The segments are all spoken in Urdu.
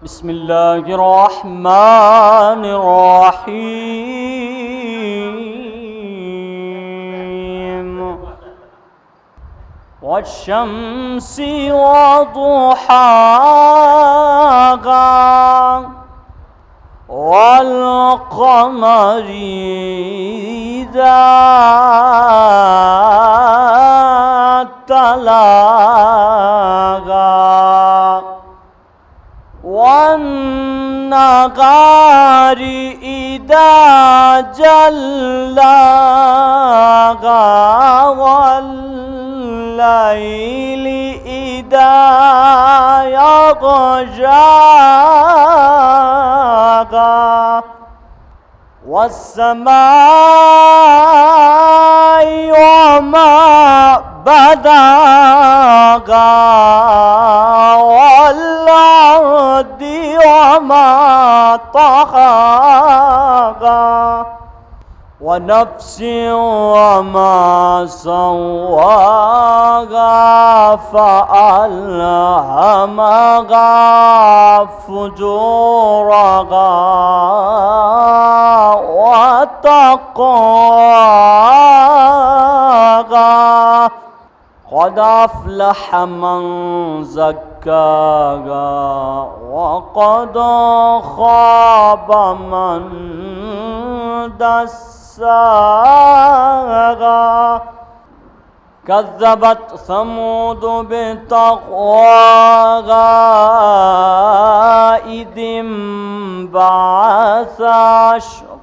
بسم الله الرحمن الرحيم والشمس وضحاها والقمر إذا تلاها والنهار إذا جلاها والليل إذا يغشاها والسماء وما بناها والأرض وما طحاها ونفس وما سواها فألهمها فجورها وتقواها قد أفلح من زكاها وقد خاب من دساها كذبت ثمود بتقواها إذ انبعث أشقاها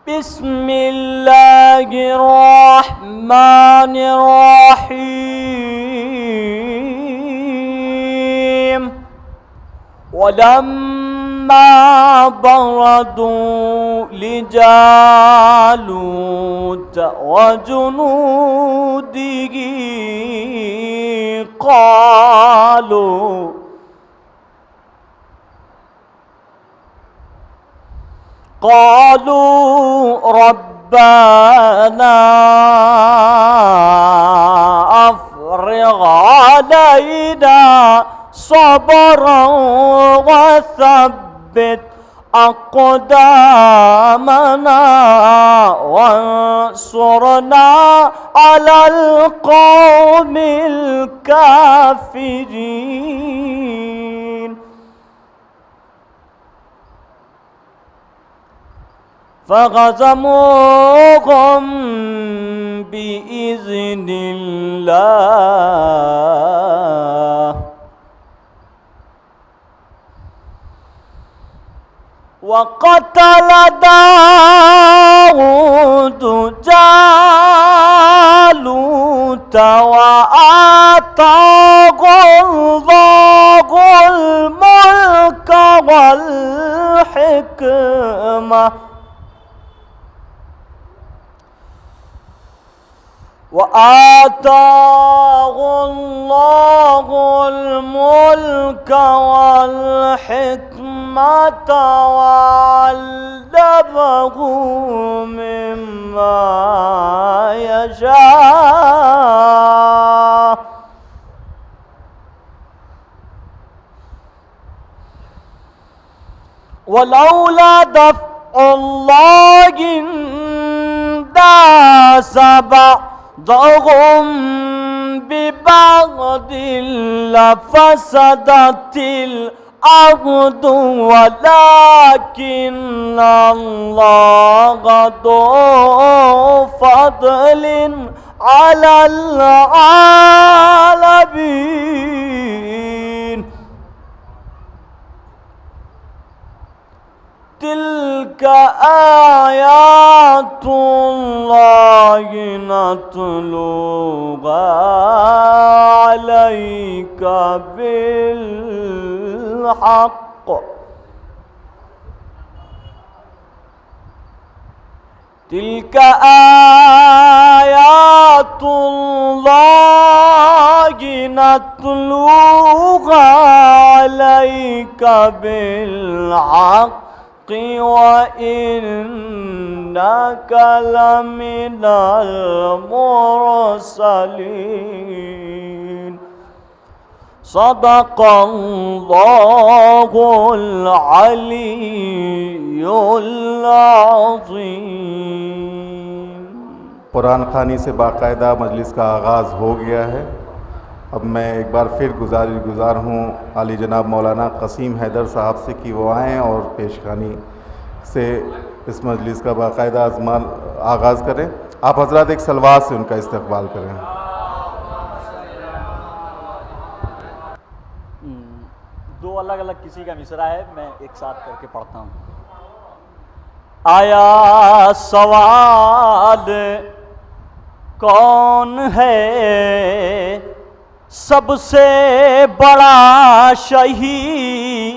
بسم الله الرحمن الرحيم ولما بردوا لجالوت وجنوده قالوا ربنا أفرغ علينا صبرا وثبت أقدامنا وانصرنا على القوم الكافرين فهزموهم بإذن الله وقتل داود جالوت وآتاه الله الملك والحكمة وآتاه الله الملك والحكمة وعلمه مما يشاء ولولا دفع الله الناس بعضهم ببعض لفسدت الأرض ولكن الله ذو فضل على العالمين تلك آيات الله نتلوها عليك بالحق تلك آيات الله نتلوها عليك بالحق وإنك لمن المرسلين صدق اللہ العلی العظیم۔ قرآن خوانی سے باقاعدہ مجلس کا آغاز ہو گیا ہے۔ اب میں ایک بار پھر گزار ہوں عالی جناب مولانا قسیم حیدر صاحب سے کہ وہ آئیں اور پیش خوانی سے اس مجلس کا باقاعدہ آغاز کریں۔ آپ حضرات ایک صلوات سے ان کا استقبال کریں۔ دو الگ الگ کسی کا مصرع ہے، میں ایک ساتھ کر کے پڑھتا ہوں۔ آیا سوال کون ہے سب سے بڑا شہید؟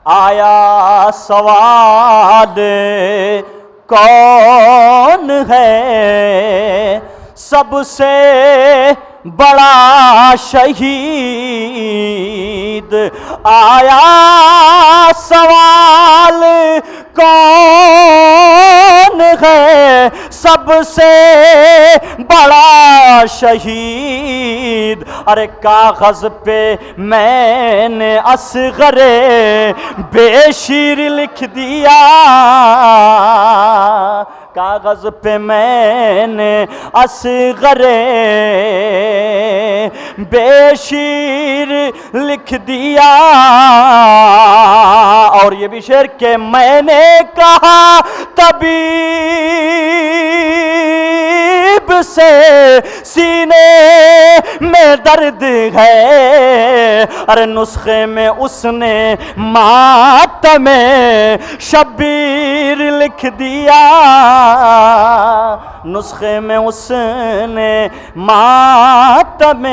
آیا سوال کون ہے سب سے بڑا شہید؟ آیا سوال کون ہے سب سے بڑا شہید؟ ارے کاغذ پہ میں نے اصغر بے شیر لکھ دیا، کاغذ پہ میں نے اصغر بے شیر لکھ دیا، اور یہ بھی شعر کہ میں نے کہا طبیب سے سینے میں درد ہے، ارے نسخے میں اس نے ماتم شبیر لکھ دیا، نسخے میں اس نے ماتم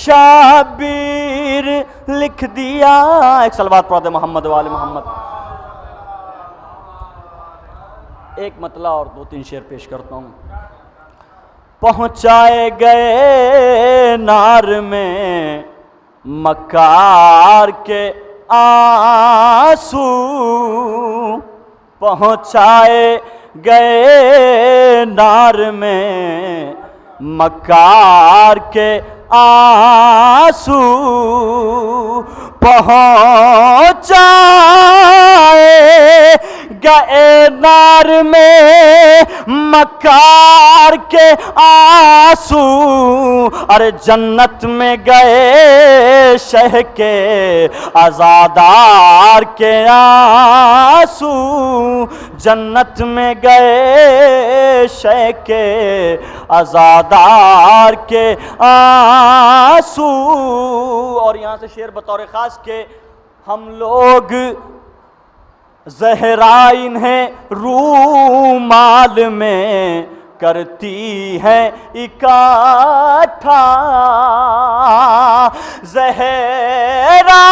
شبیر لکھ دیا۔ ایک صلوات پڑھ دے محمد وآل محمد۔ ایک مطلع اور دو تین شعر پیش کرتا ہوں۔ پہنچائے گئے نار میں مکار کے آنسو، پہنچائے گئے نار میں مکار کے آنسو، پہنچائے گئے نار میں مکار کے آنسو، ارے جنت میں گئے شہ کے عزادار کے آنسو، جنت میں گئے شہ کے عزادار کے آنسو۔ اور یہاں سے شعر بطور خاص کہ ہم لوگ زہرا انہیں رومال میں کرتی ہے اکٹھا، زہرا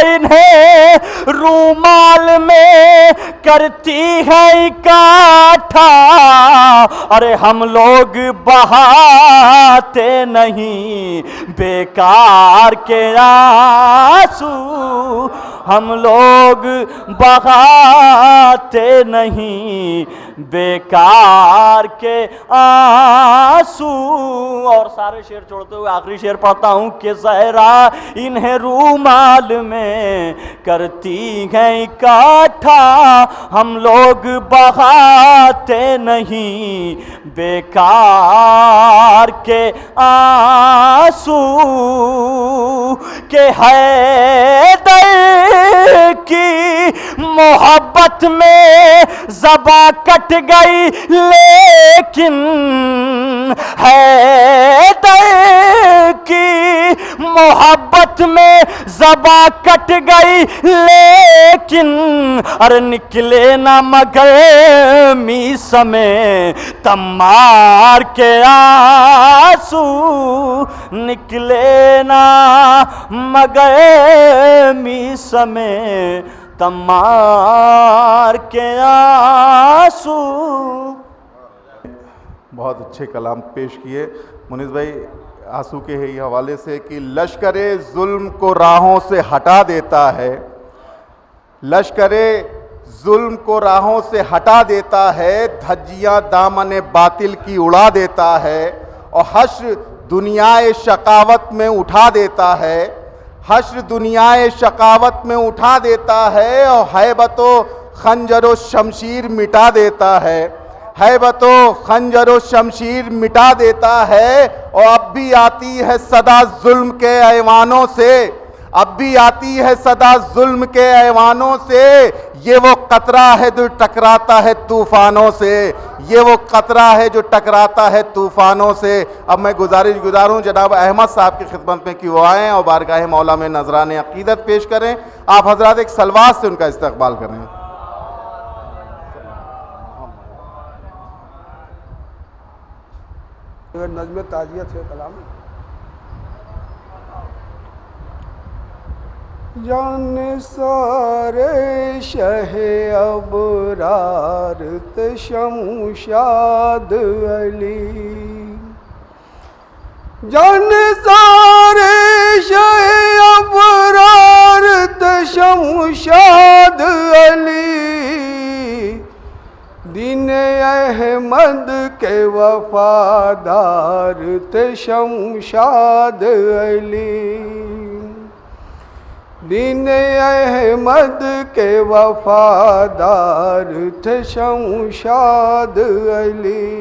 انہیں رومال میں کرتی ہے اکٹھا، ارے ہم لوگ بہاتے نہیں بیکار کے آنسو، ہم لوگ بہاتے نہیں بیکار کے آنسو۔ اور سارے شعر چھوڑتے ہوئے آخری شعر پڑھتا ہوں کہ زہرا انہیں رومال میں کرتی ہے اکٹھا، ہم لوگ بہاتے نہیں بیکار کے آنسو، کہ حیدر کی محبت میں زباں کٹ گئی لیکن، حیدر کی محبت میں زباں کٹ گئی لیکن، ارے نکلے نہ مگر میس میں تمار کے آنسو، نکلے نہ مگر میس میں تمار کے آنسو۔ بہت اچھے کلام پیش کیے منیز بھائی آنسو کے ہی حوالے سے کہ لشکر ظلم کو راہوں سے ہٹا دیتا ہے، لشکر ظلم کو راہوں سے ہٹا دیتا ہے، دھجیاں دامن باطل کی اڑا دیتا ہے، اور حشر دنیائے شقاوت میں اٹھا دیتا ہے، حشر دنیائے شقاوت میں اٹھا دیتا ہے، اور ہیبت و خنجر و شمشیر مٹا دیتا ہے، ہیبت و خنجر و شمشیر مٹا دیتا ہے۔ اور اب بھی آتی ہے صدا ظلم کے ایوانوں سے، اب بھی آتی ہے صدا ظلم کے ایوانوں سے، یہ وہ قطرہ ہے جو ٹکراتا ہے طوفانوں سے، یہ وہ قطرہ ہے جو ٹکراتا ہے طوفانوں سے۔ اب میں گزاروں جناب احمد صاحب کی خدمت میں کہ وہ آئیں اور بارگاہ مولا میں نذران عقیدت پیش کریں۔ آپ حضرات ایک صلوات سے ان کا استقبال کریں۔ نظم تعزیت ہے کلام۔ جان سارے شہ ابرار شمشاد علی، جان سارے شہ ابرار شمشاد علی، دین احمد کے وفادار شمشاد علی، دین احمد کے وفادار تھے شمشاد علی،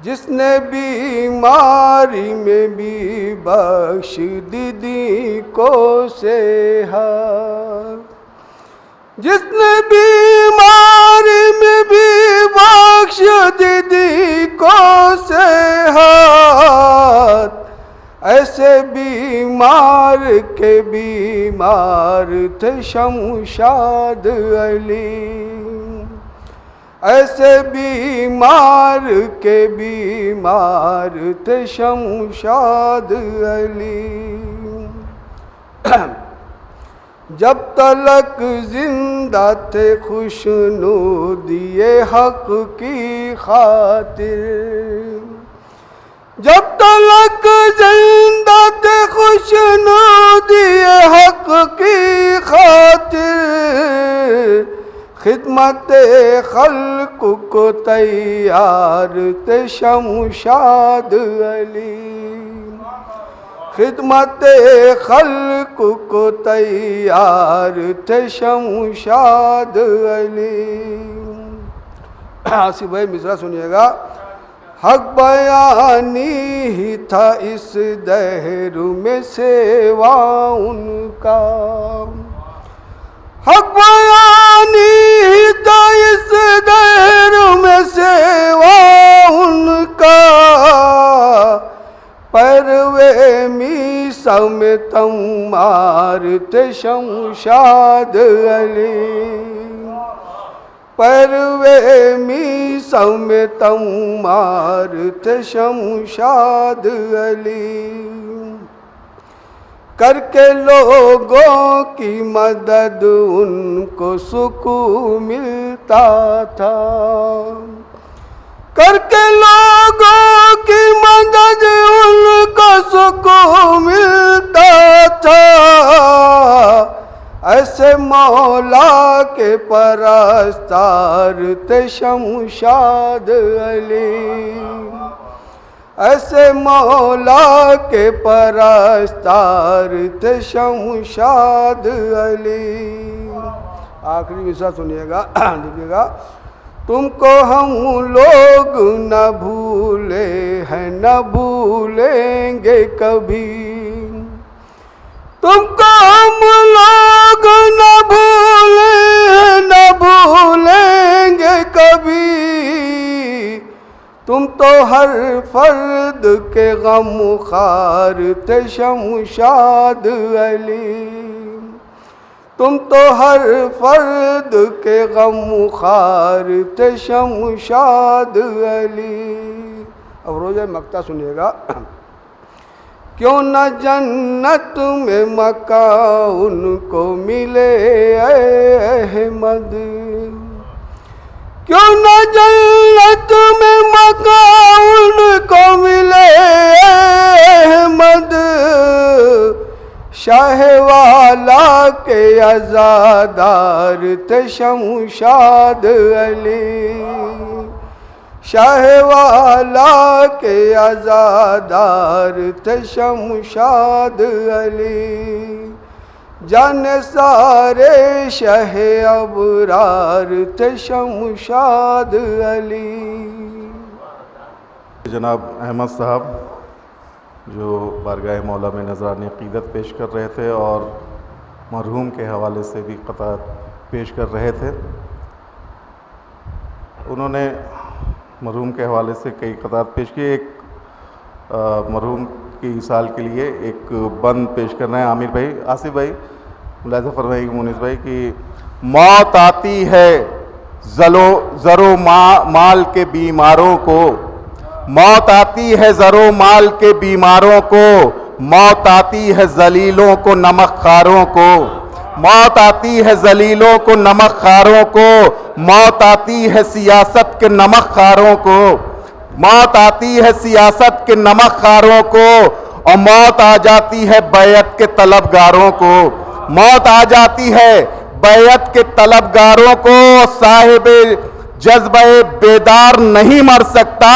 جس نے بیماری میں بھی بخش دی کو صحت، جس نے بیماری میں بھی بخش دی کو صحت، ایسے بیمار کے بیمار تھے شمشاد علی، ایسے بیمار کے بیمار تھے شمشاد علی، جب تلک زندہ تھے خوشنودی حق کی خاطر، جب تلک زندہ تھے خوشنودی حق کی خاطر، خدمت خلق کو تیار تھے شمشاد علی، خدمت خلق کو تیار تھے شمشاد علی۔ آصف بھائی مصرع سنیے گا۔ حق بیانی ہی تھا اس دہر میں سیوا ان کا، حق بیانی ہی تھا اس دہر میں سیوا ان کا، پروے میسا میں تمار تھے شمشاد علی، پروے میسا میں تمار تھے شمشاد علی، کر کے لوگوں کی مدد ان کو سکون ملتا تھا، کر کے لوگوں کی مدد ان کو سکون ملتا تھا، ایسے مولا کے پرستار تھے شمشاد علی، ایسے مولا کے پرستار تھے شمشاد علی۔ آخری مصرع سنیے گا، دیکھیے گا۔ تم کو ہم لوگ نہ بھولے ہیں نہ بھولیں گے کبھی، تم کو ہم لوگ نہ بھولے ہیں نہ بھولیں گے کبھی، تم تو ہر فرد کے غم خوار تھے شمشاد علی، تم تو ہر فرد کے غم خوار تھے شمشاد علی۔ اب روزہ مقطع سنیے گا۔ کیوں نہ جنت میں مکان ان کو ملے اے احمد، کیوں نہ جنت میں مکان ان کو ملے اے احمد، شاہ والا کے عزادار تھے شمشاد علی، شاہ والا کے عزادار تھے شمشاد علی، جان سارے شہ ابرار تھے شمشاد علی۔ جناب احمد صاحب جو بارگاہ مولا میں نذرانِ عقیدت پیش کر رہے تھے اور مرحوم کے حوالے سے بھی قطعات پیش کر رہے تھے، انہوں نے مرحوم کے حوالے سے کئی قطعات پیش کیے۔ ایک مرحوم کی ایصال کے لیے ایک بند پیش کر رہے ہیں عامر بھائی، آصف بھائی ملاحظہ فرمائیے مونس بھائی کہ موت آتی ہے زر و مال کے بیماروں کو، موت آتی ہے زر و مال کے بیماروں کو، موت آتی ہے ذلیلوں کو نمک خاروں کو، موت آتی ہے ذلیلوں کو نمک خاروں کو، موت آتی ہے سیاست کے نمک خاروں کو، موت آتی ہے سیاست کے نمک خاروں کو، اور موت آ جاتی ہے بیعت کے طلبگاروں کو، موت آ جاتی ہے بیعت کے طلبگاروں کو۔ صاحب جذبہ بیدار نہیں مر سکتا،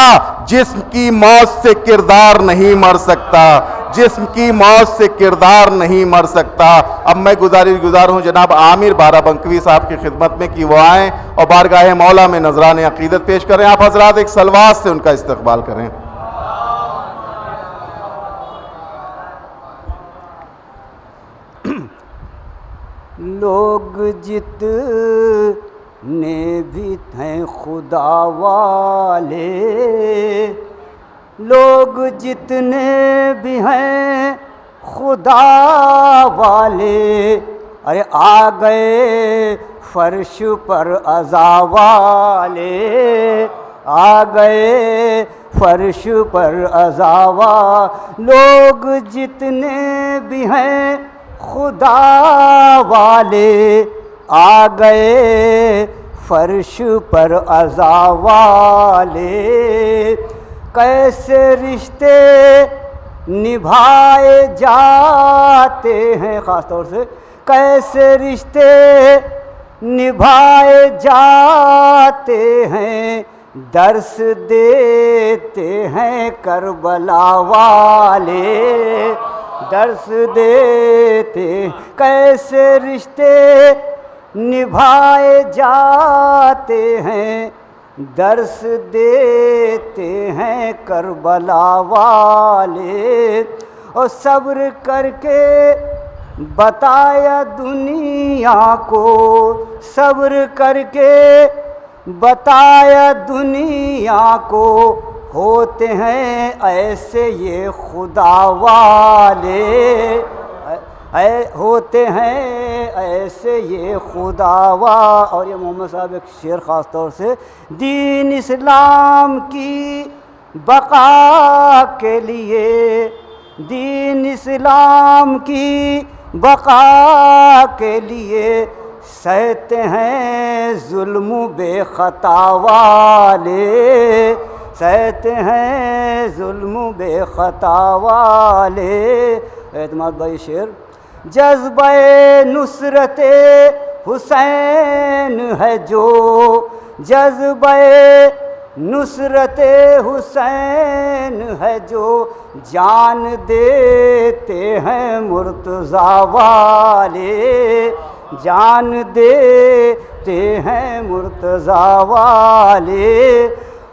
جسم کی موت سے کردار نہیں مر سکتا، جسم کی موت سے کردار نہیں مر سکتا۔ اب میں گزار ہوں جناب عامر بارہ بنکوی صاحب کی خدمت میں کہ وہ آئیں اور بارگاہ مولا میں نذرانِ عقیدت پیش کریں۔ آپ حضرات ایک صلوات سے ان کا استقبال کریں۔ لوگ جتنے بھی ہیں خدا والے، لوگ جتنے بھی ہیں خدا والے، ارے آ گئے فرش پر عزا والے، آ گئے فرش پر عزا والے، لوگ جتنے بھی ہیں خدا والے، آ گئے فرش پر عزا والے، کیسے رشتے نبھائے جاتے ہیں، خاص طور سے کیسے رشتے نبھائے جاتے ہیں، درس دیتے ہیں کربلا والے، درس دیتے کیسے رشتے نبھائے جاتے ہیں، درس دیتے ہیں کربلا والے، اور صبر کر کے بتایا دنیا کو، صبر کر کے بتایا دنیا کو، ہوتے ہیں ایسے یہ خدا والے، ہوتے ہیں ایسے یہ خدا اور یہ محمد صاحب ایک شعر خاص طور سے، دین اسلام کی بقا کے لیے، دین اسلام کی بقا کے لیے سہتے ہیں ظلم بے خطا والے، سہتے ہیں ظلم بے خطا والے۔ اعتماد بھائی شعر، جذبہ نصرت حسین ہے جو، جذبہ نصرت حسین ہے جو، جان دیتے ہیں مرتضیٰ والے، جان دیتے ہیں مرتضیٰ والے۔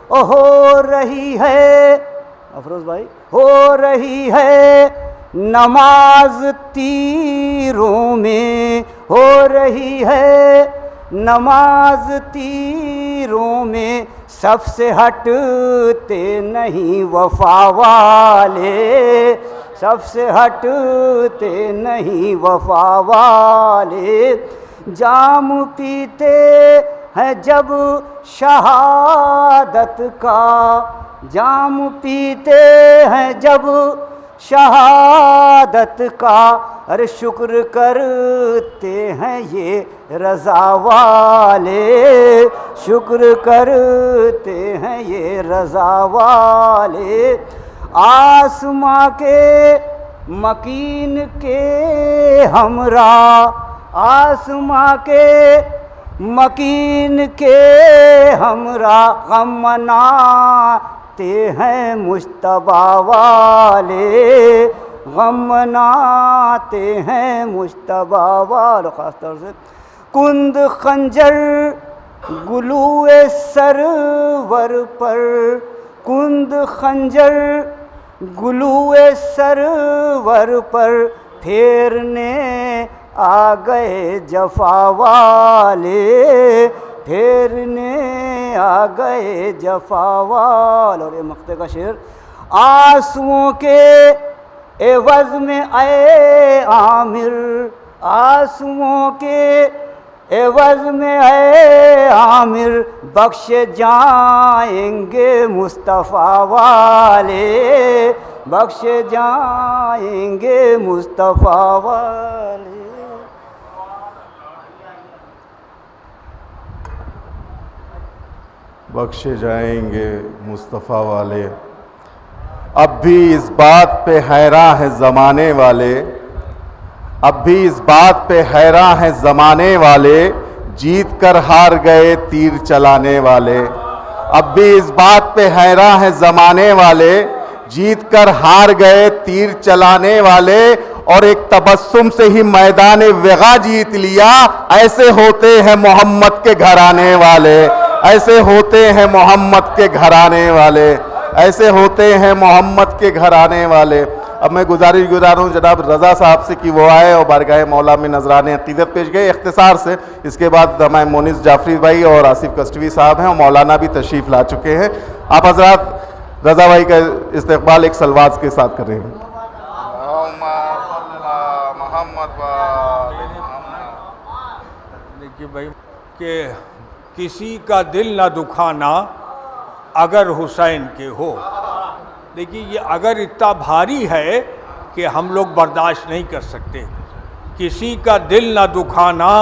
ہو رہی ہے افروز بھائی، ہو رہی ہے نماز تیروں میں، ہو رہی ہے نماز تیروں میں، سب سے ہٹتے نہیں وفا والے، سب سے ہٹتے نہیں وفا والے۔ جام پیتے ہیں جب شہادت کا، جام پیتے ہیں جب شہادت کا، ارے شکر کرتے ہیں یہ رضا والے، شکر کرتے ہیں یہ رضا والے۔ آسماں کے مکین کے ہمراہ، آسماں کے مکین کے ہمراہ غم مناتے ہیں مجتبیٰ والے، غم مناتے ہیں مجتبیٰ والے. خاص طور سے کند خنجر گلوئے سرور پر، کند خنجر گلوئے سرور پر پھیرنے آ گئے جفا والے، پھیرنے آ گئے جفا والے. اور یہ مقطع کا شعر: آنسوؤں کے عوض میں اے عامر، آنسوؤں کے عوض میں اے عامر بخش جائیں گے مصطفیٰ والے، بخش جائیں گے مصطفیٰ والے. بخشے جائیں گے مصطفیٰ والے. اب بھی اس بات پہ حیراں ہیں زمانے والے، اب بھی اس بات پہ حیراں ہیں زمانے والے، جیت کر ہار گئے تیر چلانے والے. اب بھی اس بات پہ حیراں ہیں زمانے والے، جیت کر ہار گئے تیر چلانے والے. اور ایک تبسم سے ہی میدان وغا جیت لیا. ایسے ہوتے ہیں محمد کے گھرانے والے، ایسے ہوتے ہیں محمد کے گھرانے والے، ایسے ہوتے ہیں محمد کے گھرانے والے. اب میں گزارش ہوں جناب رضا صاحب سے کہ وہ آئے اور بارگاہ مولا میں نذران عقیدت پیش گئے اختصار سے. اس کے بعد ہمارے مونس جعفری بھائی اور آصف کسٹوی صاحب ہیں اور مولانا بھی تشریف لا چکے ہیں. آپ حضرات رضا بھائی کا استقبال ایک سلوات کے ساتھ کر رہے ہیں. دیکھیے بھائی کہ کسی کا دل نہ دکھانا اگر حسین کے ہو. دیکھیے یہ اگر اتنا بھاری ہے کہ ہم لوگ برداشت نہیں کر سکتے. کسی کا دل نہ دکھانا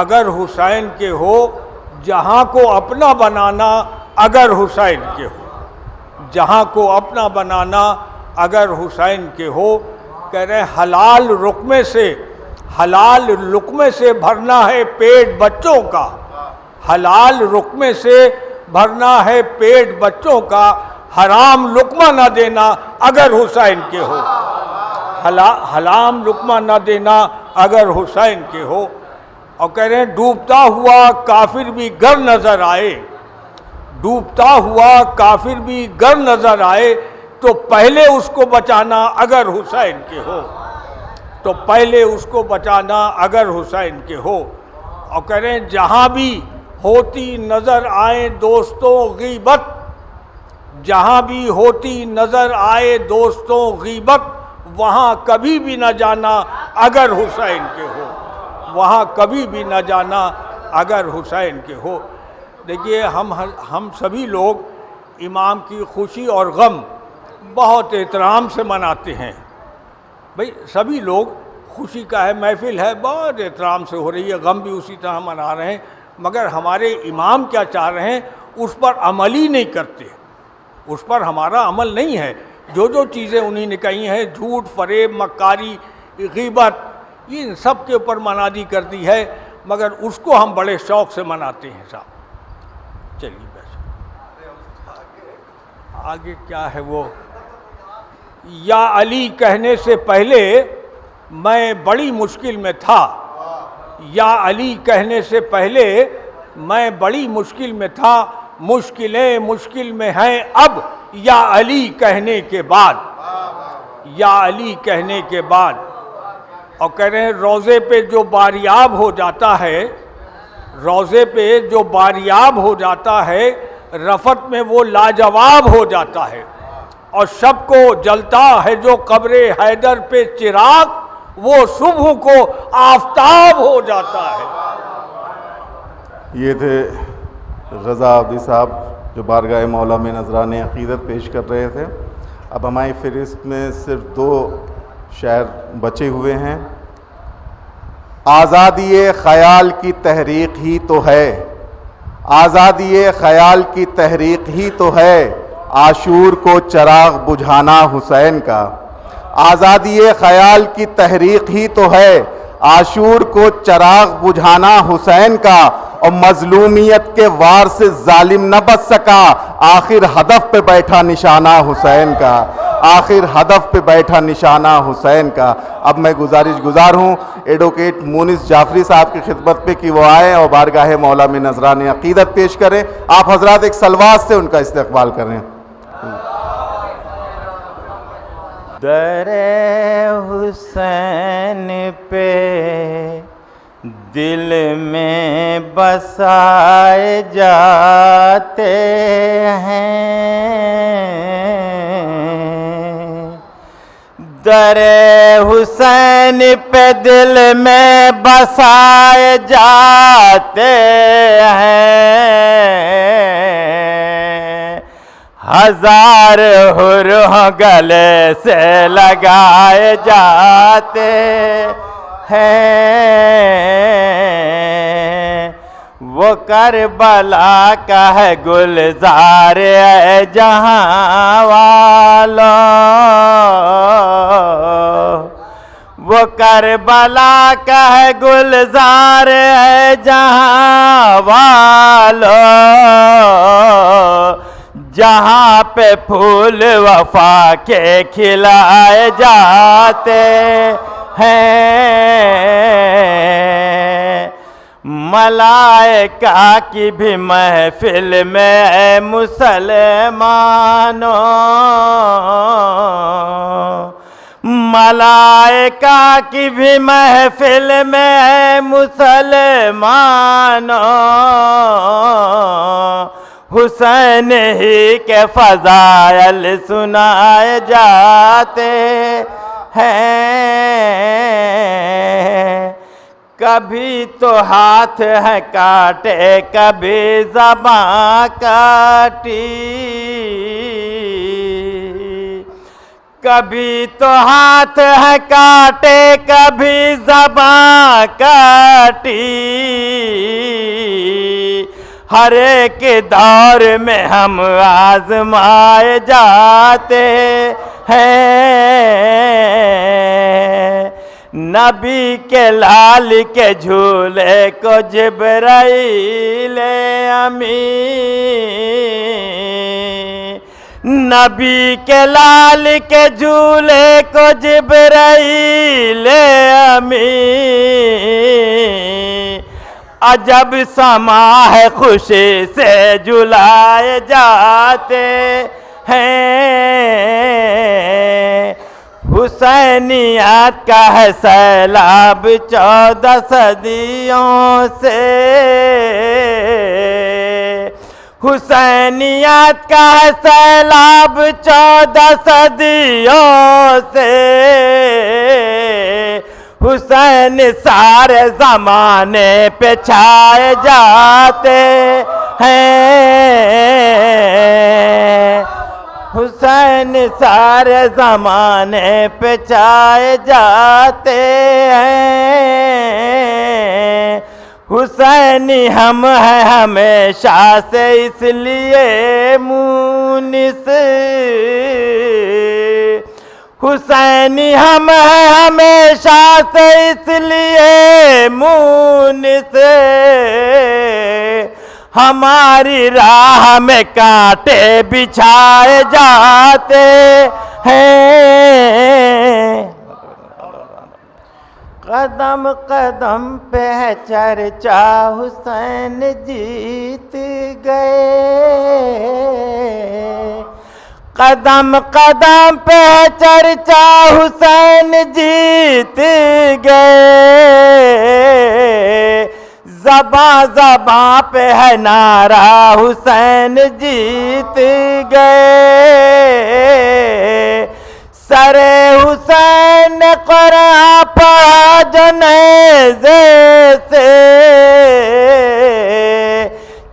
اگر حسین کے ہو، جہاں کو اپنا بنانا اگر حسین کے ہو، جہاں کو اپنا بنانا اگر حسین کے ہو. کہہ رہے ہیں حلال رقمے سے، حلال لقمے سے بھرنا ہے پیٹ بچوں کا، حلال رقمے سے بھرنا ہے پیٹ بچوں کا، حرام لقمہ نہ دینا اگر حسین کے ہو، حرام لقمہ نہ دینا اگر حسین کے ہو. اور کہہ رہے ہیں ڈوبتا ہوا کافر بھی گر نظر آئے، ڈوبتا ہوا کافر بھی گر نظر آئے تو پہلے اس کو بچانا اگر حسین کے ہو، تو پہلے اس کو بچانا اگر حسین کے ہو. اور کہہ رہے ہیں جہاں بھی ہوتی نظر آئے دوستوں غیبت، جہاں بھی ہوتی نظر آئے دوستوں غیبت، وہاں کبھی بھی نہ جانا اگر حسین کے ہو، وہاں کبھی بھی نہ جانا اگر حسین کے ہو. دیکھیے ہم سبھی لوگ امام کی خوشی اور غم بہت احترام سے مناتے ہیں. بھئی سبھی لوگ خوشی کا ہے، محفل ہے، بہت احترام سے ہو رہی ہے، غم بھی اسی طرح منا رہے ہیں. مگر ہمارے امام کیا چاہ رہے ہیں اس پر عمل ہی نہیں کرتے، اس پر ہمارا عمل نہیں ہے. جو چیزیں انہی نے کہی ہیں، جھوٹ، فریب، مکاری، غیبت، یہ ان سب کے اوپر منادی کر دی ہے، مگر اس کو ہم بڑے شوق سے مناتے ہیں صاحب. چلیے آگے کیا ہے وہ، یا علی کہنے سے پہلے میں بڑی مشکل میں تھا، یا علی کہنے سے پہلے میں بڑی مشکل میں تھا، مشکلیں مشکل میں ہیں اب یا علی کہنے کے بعد، یا علی کہنے کے بعد. اور کہہ رہے ہیں روضے پہ جو باریاب ہو جاتا ہے، روضے پہ جو باریاب ہو جاتا ہے، رفت میں وہ لاجواب ہو جاتا ہے. اور شب کو جلتا ہے جو قبر حیدر پہ چراغ، وہ صبح کو آفتاب ہو جاتا ہے. یہ تھے رضا عابدی صاحب جو بارگاہ مولا میں نذران عقیدت پیش کر رہے تھے. اب ہماری فہرست میں صرف 2 شعر بچے ہوئے ہیں. آزادی خیال کی تحریک ہی تو ہے، آزادی خیال کی تحریک ہی تو ہے، عاشور کو چراغ بجھانا حسین کا. آزادی خیال کی تحریک ہی تو ہے، عاشور کو چراغ بجھانا حسین کا. اور مظلومیت کے وار سے ظالم نہ بچ سکا، آخر ہدف پہ بیٹھا نشانہ حسین کا، آخر ہدف پہ بیٹھا نشانہ حسین کا۔ اب میں گزار ہوں ایڈوکیٹ مونس جعفری صاحب کی خدمت پہ کہ وہ آئیں اور بارگاہ مولا میں نذران عقیدت پیش کریں۔ آپ حضرات ایک صلوات سے ان کا استقبال کریں۔ در حسین پہ دل میں بسائے جاتے ہیں، در حسین پہ دل میں بسائے جاتے ہیں، ہزار حر گلے سے لگائے جاتے ہیں، وہ کربلا کا ہے گلزار اے جہاں والوں، وہ کربلا کا ہے گلزار اے جہاں والوں، جہاں پہ پھول وفا کے کھلائے جاتے ہیں، ملائکہ کی بھی محفل میں اے مسلمانوں، ملائکہ کی بھی محفل میں اے مسلمانوں، حسین ہی کے فضائل سنائے جاتے ہیں، کبھی تو ہاتھ ہے کاٹے کبھی زباں کاٹی، کبھی تو ہاتھ ہے کاٹے کبھی زباں کاٹی، ہر ایک دور میں ہم آزمائے جاتے ہیں، نبی کے لال کے جھولے کو جبرائیل امین، نبی کے لال کے جھولے کو جبرائیل امین، عجب سما ہے خوشی سے جلائے جاتے ہیں، حسینیت کا ہے سیلاب 14 صدیوں سے، حسینیت کا ہے سیلاب 14 صدیوں سے، حسین سارے زمانے پہ چھائے جاتے ہیں، حسین سارے زمانے پہ چھائے جاتے ہیں، حسینی ہم ہیں ہمیشہ سے اس لیے مونس، حسینی ہم ہیں ہمیشہ سے اس لیے مونس، ہماری راہ میں کانٹے بچھائے جاتے ہیں، قدم قدم پہ ہے چرچا حسین جیت گئے، قدم قدم پہ ہے چرچا حسین جیت گئے، زباں زباں پہ ہے نعرہ حسین جیت گئے، سر حسین نے قرآن پڑھا جنازے سے،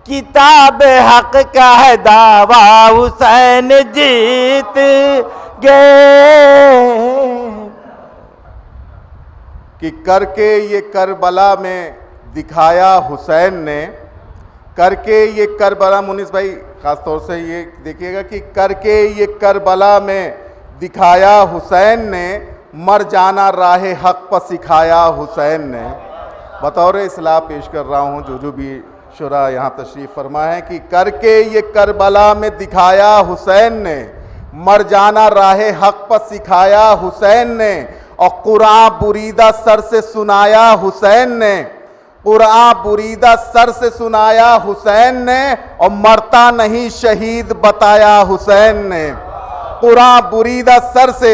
کتاب حق کا ہے دعویٰ حسین جیت گئے، کہ کر کے یہ کربلا میں دکھایا حسین نے، کر کے یہ کربلا، مونس بھائی خاص طور سے یہ دیکھیے گا کہ کر کے یہ کربلا میں دکھایا حسین نے، مر جانا راہ حق پر سکھایا حسین نے۔ بطور اصلاح پیش کر رہا ہوں جو بھی شورا یہاں تشریف فرما ہے کہ کر کے یہ کربلا میں دکھایا حسین نے، مر جانا راہ حق پر سکھایا حسین نے، اور قرآن بریدہ سر سے سنایا حسین نے، قرآن بریدہ سر سے سنایا حسین نے، اور مرتا نہیں شہید بتایا حسین نے، قرآن بریدہ سر سے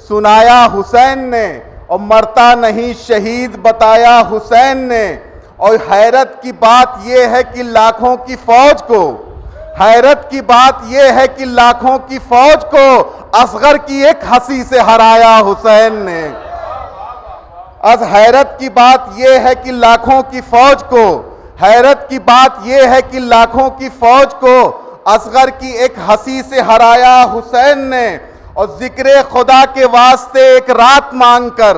سنایا حسین نے، اور مرتا نہیں شہید بتایا حسین نے۔ اور حیرت کی بات یہ ہے کہ لاکھوں کی فوج کو، حیرت کی بات یہ ہے کہ لاکھوں کی فوج کو اصغر کی ایک ہنسی سے ہرایا حسین نے۔ از حیرت کی بات یہ ہے کہ لاکھوں کی فوج کو، حیرت کی بات یہ ہے کہ لاکھوں کی فوج کو اصغر کی ایک ہنسی سے ہرایا حسین نے۔ اور ذکر خدا کے واسطے ایک رات مانگ کر،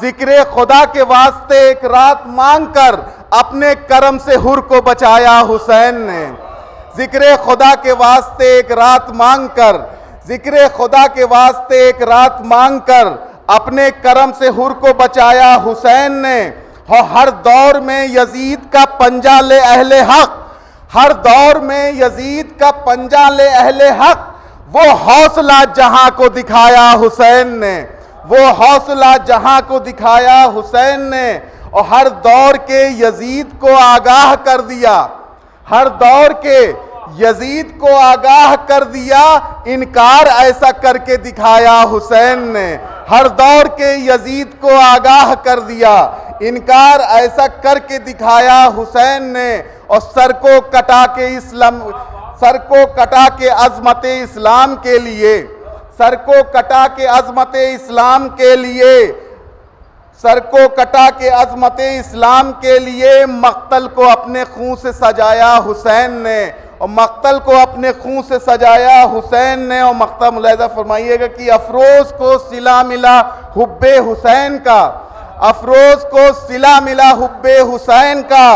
ذکر خدا کے واسطے ایک رات مانگ کر اپنے کرم سے حر کو بچایا حسین نے، ذکر خدا کے واسطے ایک رات مانگ کر، ذکر خدا کے واسطے ایک رات مانگ کر اپنے کرم سے حر کو بچایا حسین نے۔ اور ہر دور میں یزید کا پنجہ لے اہل حق، ہر دور میں یزید کا پنجہ لے اہل حق، وہ حوصلہ جہاں کو دکھایا حسین نے، وہ حوصلہ جہاں کو دکھایا حسین نے۔ اور ہر دور کے یزید کو آگاہ کر دیا، ہر دور کے یزید کو آگاہ کر دیا، انکار ایسا کر کے دکھایا حسین نے، ہر دور کے یزید کو آگاہ کر دیا، انکار ایسا کر کے دکھایا حسین نے۔ اور سر کو کٹا کے اسلام، سر کو کٹا کے عظمت اسلام کے لیے، سر کو کٹا کے عظمت اسلام کے لیے، سر کو کٹا کے عظمت اسلام کے لیے مقتل کو اپنے خون سے سجایا حسین نے، اور مقتل کو اپنے خون سے سجایا حسین نے۔ اور مقتل ملاحظہ فرمائیے گا کہ افروز کو صلہ ملا حب حسین کا، افروز کو صلہ ملا حب حسین کا،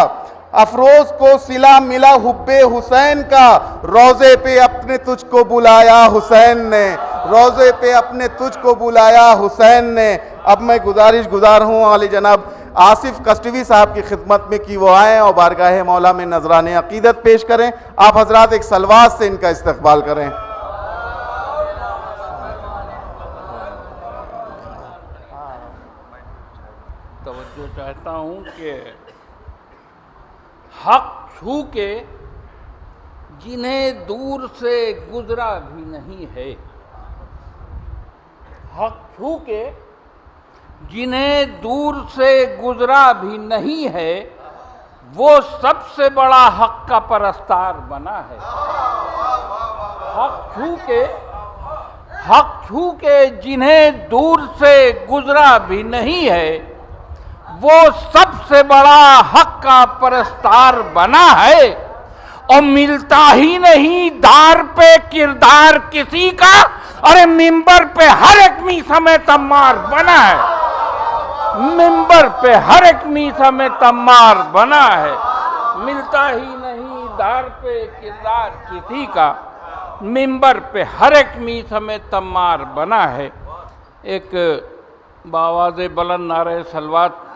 افروز کو صلہ ملا حب حسین کا، روضے پہ اپنے تجھ کو بلایا حسین نے، روضے پہ اپنے تجھ کو بلایا حسین نے۔ اب میں گزار ہوں عالی جناب آصف کشٹوی صاحب کی خدمت میں کہ وہ آئیں اور بارگاہ مولا میں نذران عقیدت پیش کریں۔ آپ حضرات ایک صلوات سے ان کا استقبال کریں۔ توجہ چاہتا ہوں کہ حق چھو کے جنہیں دور سے گزرا بھی نہیں ہے، حق چھو کے جنہیں دور سے گزرا بھی نہیں ہے، وہ سب سے بڑا حق کا پرستار بنا ہے۔ حق چھو کے جنہیں دور سے گزرا بھی نہیں ہے، وہ سب سے بڑا حق کا پرستار بنا ہے۔ اور ملتا ہی نہیں دار پہ کردار کسی کا، ارے ممبر پہ ہر ایک میسہ میں تمار بنا ہے، ممبر پہ ہر ایک میسہ میں تمار بنا ہے۔ ملتا ہی نہیں دار پہ کردار کسی کا، ممبر پہ ہر ایک میسہ میں تمار بنا ہے۔ ایک بآواز بلند نعرہ صلوات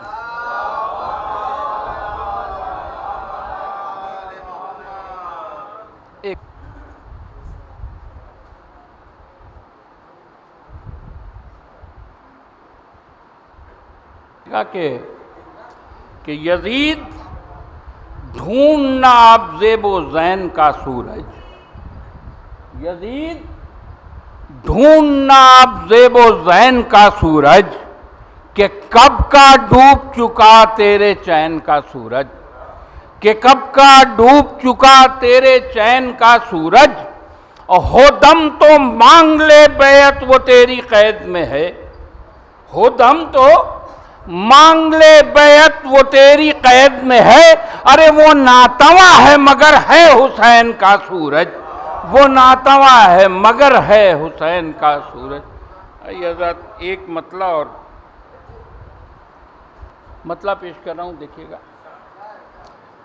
کہ یزید ڈھونڈنا اب زیب و زین کا سورج، یزید ڈھونڈنا اب زیب و زین کا سورج، کہ کب کا ڈوب چکا تیرے چین کا سورج، کہ کب کا ڈوب چکا تیرے چین کا سورج، اور ہو دم تو مانگ لے بیعت وہ تیری قید میں ہے، ہو دم تو مانگ لے بیعت وہ تیری قید میں ہے۔ ارے وہ ناتواں ہے مگر ہے حسین کا سورج، وہ ناتواں ہے مگر ہے حسین کا سورج۔ آئیے حضرات ایک مسئلہ پیش کر رہا ہوں، دیکھیے گا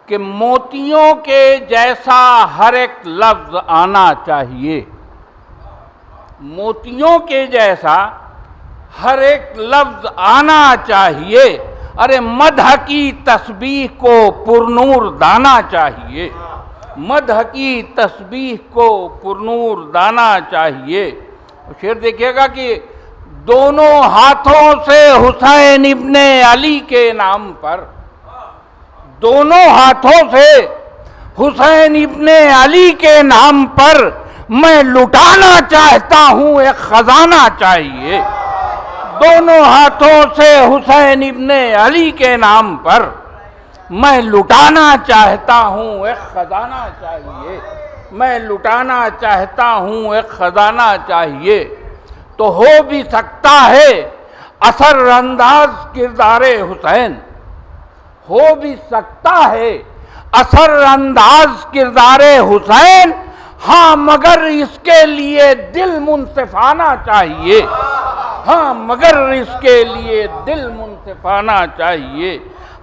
کہ موتیوں کے جیسا ہر ایک لفظ آنا چاہیے، موتیوں کے جیسا ہر ایک لفظ آنا چاہیے، ارے مدح کی تسبیح کو پرنور دانا چاہیے، مدح کی تسبیح کو پرنور دانا چاہیے۔ شعر دیکھیے گا کہ دونوں ہاتھوں سے حسین ابن علی کے نام پر، دونوں ہاتھوں سے حسین ابن علی کے نام پر میں لٹانا چاہتا ہوں ایک خزانہ چاہیے، دونوں ہاتھوں سے حسین ابن علی کے نام پر میں لٹانا چاہتا ہوں ایک خزانہ چاہیے، میں لٹانا چاہتا ہوں ایک خزانہ چاہیے۔ تو ہو بھی سکتا ہے اثر انداز کردار حسین، ہو بھی سکتا ہے اثر انداز کردار حسین، ہاں مگر اس کے لیے دل منصفانہ چاہیے، ہاں مگر اس کے لیے دل منصفانہ چاہیے،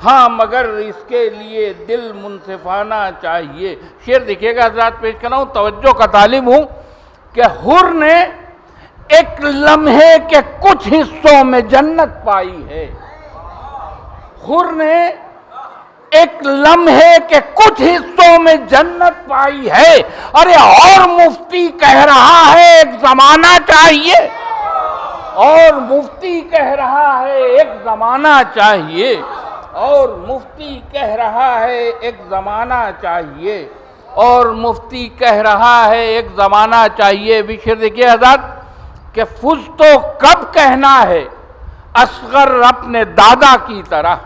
ہاں مگر اس کے لیے دل منصفانہ چاہیے۔ شعر دیکھیے گا حضرات، پیش کر رہا ہوں، توجہ کا طالب ہوں کہ حر نے ایک لمحے کے کچھ حصوں میں جنت پائی ہے، حر نے ایک لمحے کے کچھ حصوں میں جنت پائی ہے، ارے اور مفتی کہہ رہا ہے ایک زمانہ چاہیے، اور مفتی کہہ رہا ہے ایک زمانہ چاہیے، اور مفتی کہہ رہا ہے ایک زمانہ چاہیے، اور مفتی کہہ رہا ہے ایک زمانہ چاہیے۔ بھی شعر دیکھیے حضرات کہ فز تو کب کہنا ہے اصغر اپنے دادا کی طرح،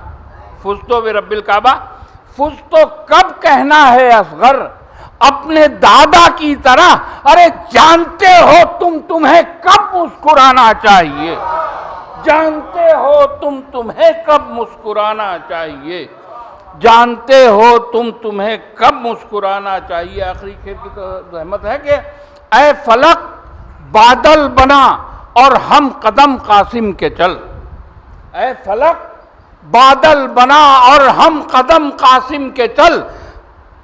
فز تو برب الکعبہ، فز تو کب کہنا ہے اصغر اپنے دادا کی طرح، ارے جانتے ہو تمہیں کب مسکرانا چاہیے، جانتے ہو تمہیں کب مسکرانا چاہیے، جانتے ہو تمہیں کب مسکرانا چاہیے۔ آخری شعر کی تو رحمت ہے کہ اے فلک بادل بنا اور ہم قدم قاسم کے چل، اے فلک بادل بنا اور ہم قدم قاسم کے چل،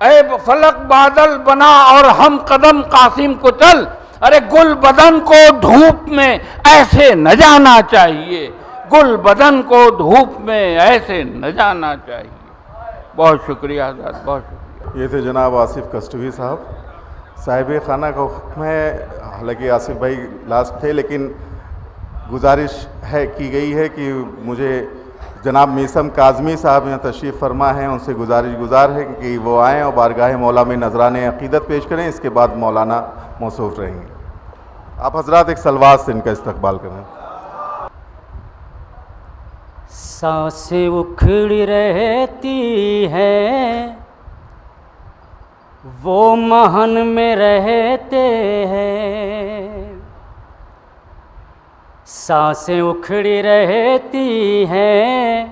اے فلک بادل بنا اور ہم قدم قاسم کو چل، ارے گل بدن کو دھوپ میں ایسے نہ جانا چاہیے، گل بدن کو دھوپ میں ایسے نہ جانا چاہیے۔ بہت شکریہ حضرت، بہت شکریہ۔ یہ تھے جناب آصف کشتوی صاحب۔ صاحب خانہ کا حکم ہے، حالانکہ آصف بھائی لاسٹ تھے، لیکن گزارش کی گئی ہے کہ مجھے جناب میثم کاظمی صاحب یہاں تشریف فرما ہیں، ان سے گزار ہے کہ وہ آئیں اور بارگاہ مولا میں نذران عقیدت پیش کریں، اس کے بعد مولانا موصوف رہیں گے۔ آپ حضرات ایک سلوات سے ان کا استقبال کریں۔ سانسیں اکھڑی رہتی ہیں وہ مہن میں رہتے ہیں، سانسیں اکھڑی رہتی ہیں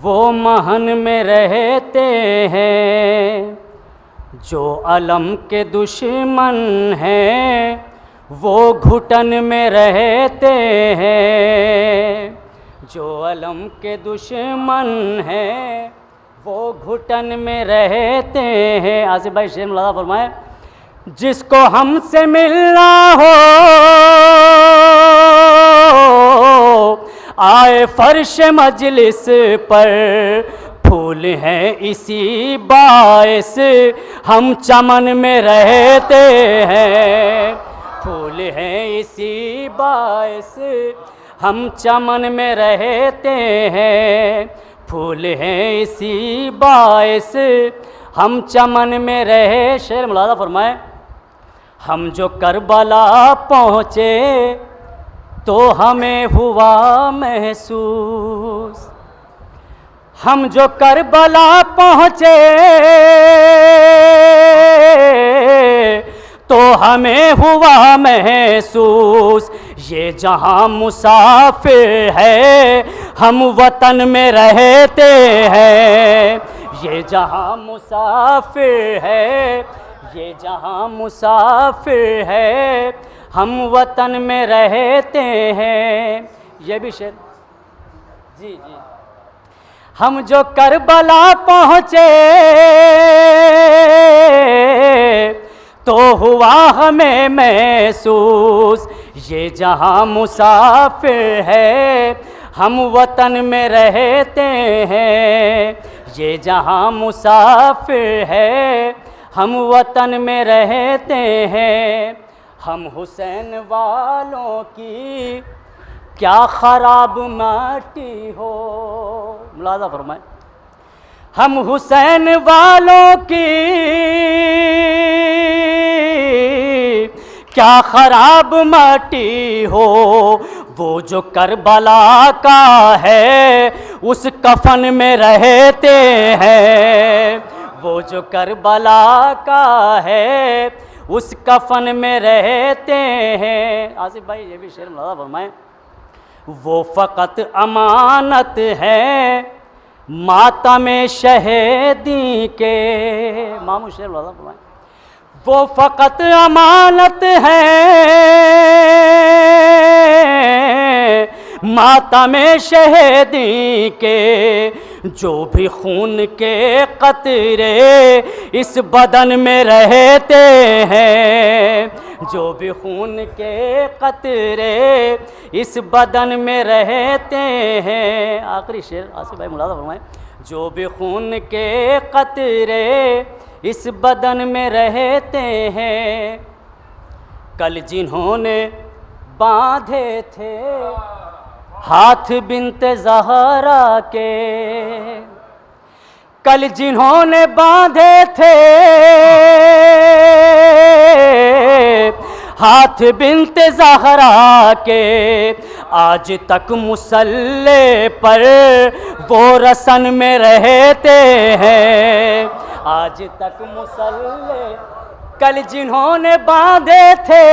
وہ مہن میں رہتے ہیں، جو علم کے دشمن ہیں وہ گھٹن میں رہتے ہیں، جو علم کے دشمن ہیں وہ گھٹن میں رہتے ہیں۔ آصف بھائی شعر ملاحظہ فرمائیں، جس کو ہم سے ملنا ہو آئے فرش مجلس پر، پھول ہیں اسی باعث ہم چمن میں رہتے ہیں، پھول ہیں اسی باعث ہم چمن میں رہتے ہیں، پھول ہیں اسی باعث ہم چمن میں رہے۔ شعر ملاحظہ فرمائیں، ہم جو کربلا پہنچے تو ہمیں ہوا محسوس، ہم جو کربلا پہنچے تو ہمیں ہوا محسوس، یہ جہاں مسافر ہے ہم وطن میں رہتے ہیں، یہ جہاں مسافر ہے، یہ جہاں مسافر ہے ہم وطن میں رہتے ہیں۔ یہ بھی شعر جی ہم جو کربلا پہنچے تو ہوا ہمیں محسوس، یہ جہاں مسافر ہے ہم وطن میں رہتے ہیں، یہ جہاں مسافر ہے، ہم وطن میں رہتے ہیں، ہم حسین والوں کی کیا خراب مٹی ہو. ملاحظہ فرمائیں، ہم حسین والوں کی کیا خراب مٹی ہو، وہ جو کربلا کا ہے اس کفن میں رہتے ہیں، وہ جو کربلا کا ہے اس کفن میں رہتے ہیں. آصف بھائی یہ بھی شعر ملاحظہ فرمائیں. وہ فقط امانت ہے ماتم شہیدی کے. مامو شعر ملاحظہ فرمائیں. وہ فقط امانت ہے ماتم شہیدی کے، جو بھی خون کے قطرے اس بدن میں رہتے ہیں، جو بھی خون کے قطرے اس بدن میں رہتے ہیں. آخری شعر آصف بھائی ملاحظہ فرمائیں. جو بھی خون کے قطرے اس بدن میں رہتے ہیں، کل جنہوں نے باندھے تھے ہاتھ بنت زہرا کے، کل جنہوں نے باندھے تھے ہاتھ بنت زہرا کے، آج تک مصلی پر وہ رسن میں رہتے ہیں، آج تک مصلی. کل جنہوں نے باندھے تھے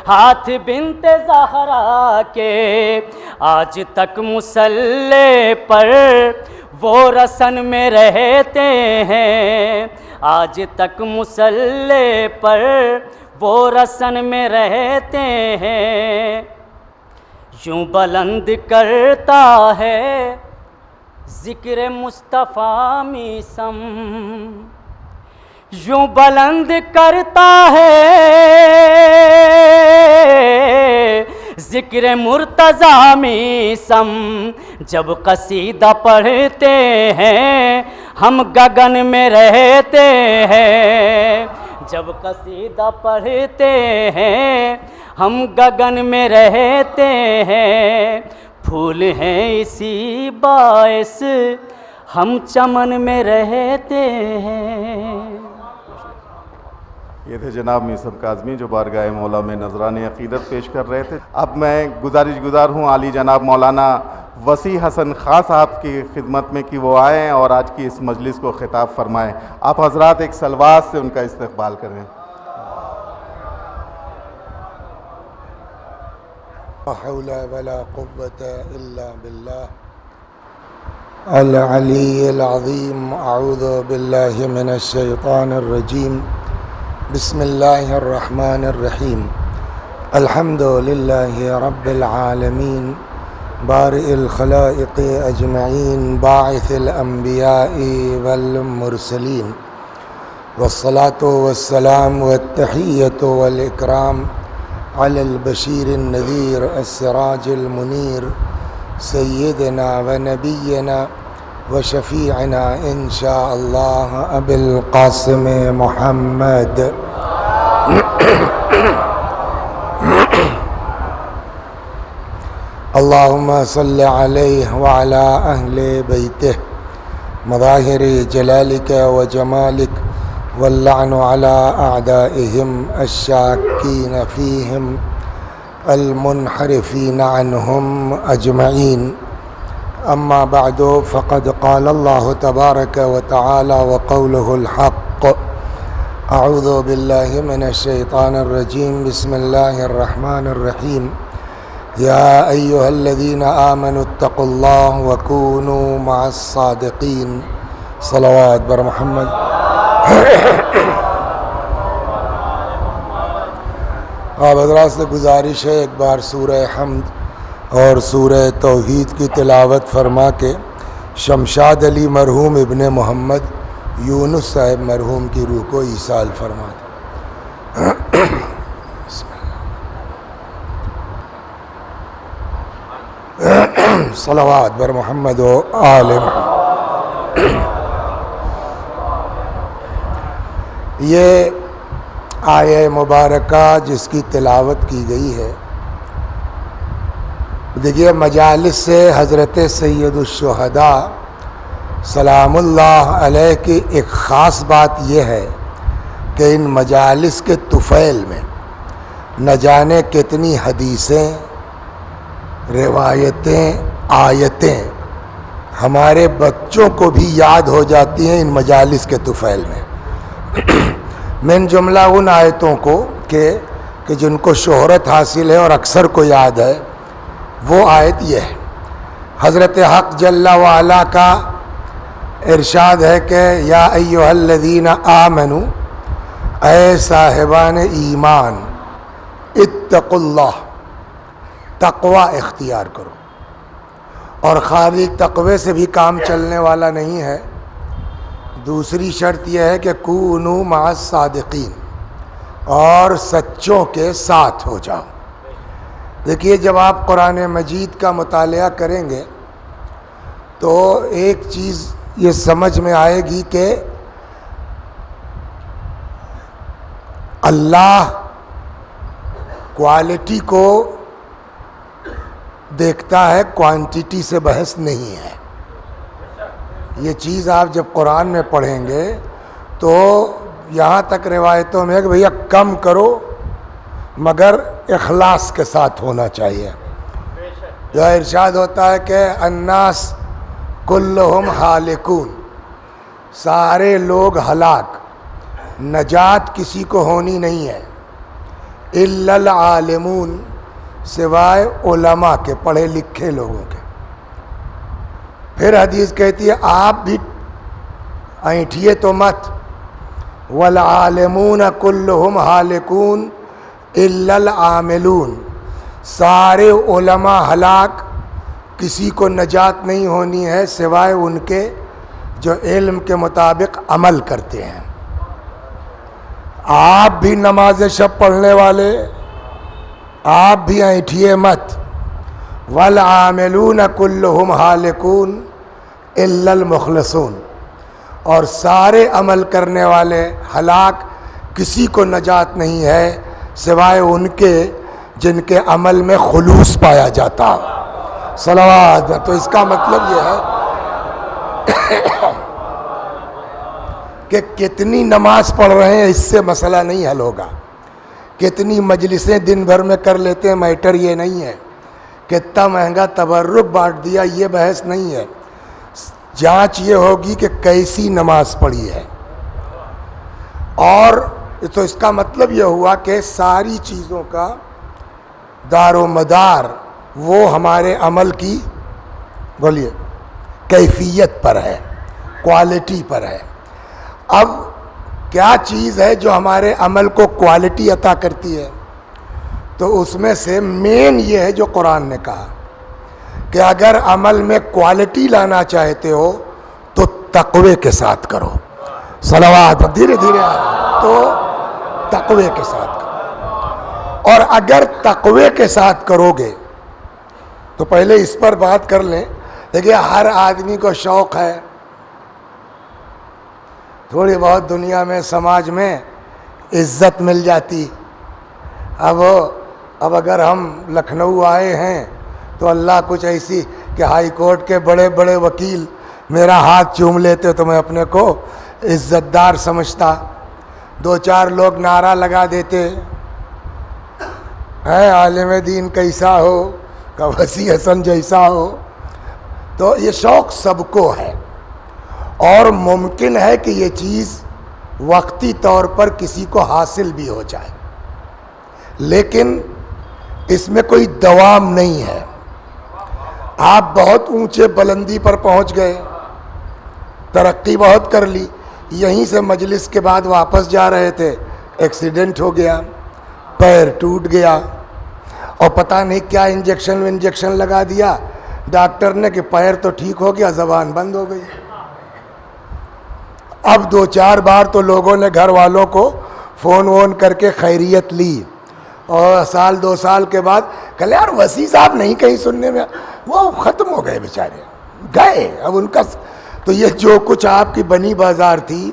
ہاتھ بنت زہرا کے، آج تک مصلی پر وہ رسن میں رہتے ہیں، آج تک مصلی پر وہ رسن میں رہتے ہیں. یوں بلند کرتا ہے ذکر مصطفیٰ میسم، یوں بلند کرتا ہے ذکر مرتضیٰ میسم، جب قصیدہ پڑھتے ہیں ہم گگن میں رہتے ہیں، جب قصیدہ پڑھتے ہیں ہم گگن میں رہتے ہیں، پھول ہیں اسی باعث ہم چمن میں رہتے ہیں. یہ تھے جناب میثم کاظمی جو بارگاہ مولا میں نذران عقیدت پیش کر رہے تھے. اب میں گزار ہوں عالی جناب مولانا وسیع حسن خان صاحب کی خدمت میں کہ وہ آئیں اور آج کی اس مجلس کو خطاب فرمائیں. آپ حضرات ایک صلوات سے ان کا استقبال کریں. لا حول ولا قوة إلا بالله العلي العظيم. أعوذ بالله من الشيطان الرجيم. بسم الله الرحمن الرحيم. الحمد لله رب العالمين بارئ الخلائق أجمعين باعث الأنبياء والمرسلين، والصلاة والسلام والتحية والإكرام على البشير النذير السراج المنير سيدنا ونبينا وشفيعنا إن شاء الله أبي القاسم محمد اللهم صل عليه وعلى أهل بيته مظاهر جلالك وجمالك، واللعن على أعدائهم الشاكين فيهم المنحرفين عنهم أجمعين. أما بعد، فقد قال الله تبارك وتعالى وقوله الحق. أعوذ بالله من الشيطان الرجيم. بسم الله الرحمن الرحيم. يا أيها الذين آمنوا اتقوا الله وكونوا مع الصادقين. صلوات بر محمد. آپ حضرات سے گزارش ہے ایک بار سورہ حمد اور سورہ توحید کی تلاوت فرما کے شمشاد علی مرحوم ابن محمد یونس صاحب مرحوم کی روح کو ایصال فرما دیں. صلوات بر محمد و آل محمد۔ یہ آیہ مبارکہ جس کی تلاوت کی گئی ہے، دیکھیے مجالس سے حضرت سید الشہداء سلام اللہ علیہ کی ایک خاص بات یہ ہے کہ ان مجالس کے طفیل میں نہ جانے کتنی حدیثیں، روایتیں، آیتیں ہمارے بچوں کو بھی یاد ہو جاتی ہیں ان مجالس کے طفیل میں۔ من جملہ ان آیتوں کو کہ جن کو شہرت حاصل ہے اور اکثر کو یاد ہے، وہ آیت یہ ہے، حضرت حق جل وعلا کا ارشاد ہے کہ یا ایھا الذین آمنوا، اے صاحبان ایمان، اتقوا اللہ، تقوی اختیار کرو۔ اور خالی تقوی سے بھی کام چلنے والا نہیں ہے، دوسری شرط یہ ہے کہ کونوا مع الصادقین، اور سچوں کے ساتھ ہو جاؤ۔ دیکھیے جب آپ قرآن مجید کا مطالعہ کریں گے تو ایک چیز یہ سمجھ میں آئے گی کہ اللہ کوالٹی کو دیکھتا ہے، کوانٹیٹی سے بحث نہیں ہے۔ یہ چیز آپ جب قرآن میں پڑھیں گے تو یہاں تک روایتوں میں ہے کہ بھیا کم کرو مگر اخلاص کے ساتھ ہونا چاہیے۔ جو ارشاد ہوتا ہے کہ الناس کلہم ہالکون، سارے لوگ ہلاک، نجات کسی کو ہونی نہیں ہے، الا العالمون، سوائے علماء کے، پڑھے لکھے لوگوں کے۔ پھر حدیث کہتی ہے آپ بھی اینٹھیے تو مت، والعالمون کلہم ہالکون الا العاملون، سارے علماء ہلاک، کسی کو نجات نہیں ہونی ہے سوائے ان کے جو علم کے مطابق عمل کرتے ہیں۔ آپ بھی نماز شب پڑھنے والے، آپ بھی اینٹھیے مت، والعاملون کلہم ہالکون الا المخلصون، اور سارے عمل کرنے والے ہلاک، کسی کو نجات نہیں ہے سوائے ان کے جن کے عمل میں خلوص پایا جاتا۔ صلوات۔ تو اس کا مطلب یہ ہے کہ کتنی نماز پڑھ رہے ہیں اس سے مسئلہ نہیں حل ہوگا، کتنی مجلسیں دن بھر میں کر لیتے ہیں، میٹر یہ نہیں ہے، کتنا مہنگا تبرک بانٹ دیا، یہ بحث نہیں ہے۔ جانچ یہ ہوگی کہ کیسی نماز پڑھی ہے۔ اور تو اس کا مطلب یہ ہوا کہ ساری چیزوں کا دار و مدار وہ ہمارے عمل کی بولیے کیفیت پر ہے، کوالٹی پر ہے۔ اب کیا چیز ہے جو ہمارے عمل کو کوالٹی عطا کرتی ہے؟ تو اس میں سے مین یہ ہے جو قرآن نے کہا کہ اگر عمل میں کوالٹی لانا چاہتے ہو تو تقوی کے ساتھ کرو۔ صلوات، دھیرے دھیرے آ رہا، تو تقوی کے ساتھ کرو۔ اور اگر تقوی کے ساتھ کرو گے تو پہلے اس پر بات کر لیں۔ دیکھیے ہر آدمی کو شوق ہے، تھوڑی بہت دنیا میں سماج میں عزت مل جاتی۔ اب اگر ہم لکھنؤ آئے ہیں تو اللہ کچھ ایسی کہ ہائی کورٹ کے بڑے بڑے وکیل میرا ہاتھ چوم لیتے تو میں اپنے کو عزت دار سمجھتا، دو چار لوگ نعرہ لگا دیتے ہے عالم دین کیسا ہو، کہ وسیع حسن جیسا ہو۔ تو یہ شوق سب کو ہے، اور ممکن ہے کہ یہ چیز وقتی طور پر کسی کو حاصل بھی ہو جائے، لیکن اس میں کوئی دوام نہیں ہے۔ آپ بہت اونچے بلندی پر پہنچ گئے، ترقی بہت کر لی، یہیں سے مجلس کے بعد واپس جا رہے تھے، ایکسیڈنٹ ہو گیا، پیر ٹوٹ گیا، اور پتہ نہیں کیا انجیکشن لگا دیا ڈاکٹر نے کہ پیر تو ٹھیک ہو گیا، زبان بند ہو گئی۔ اب دو چار بار تو لوگوں نے گھر والوں کو فون کر کے خیریت لی، اور سال دو سال کے بعد کہلے یار وسیع صاحب نہیں کہیں سننے میں، وہ ختم ہو گئے بیچارے، گئے اب ان کا. تو یہ جو کچھ آپ کی بنی بازار تھی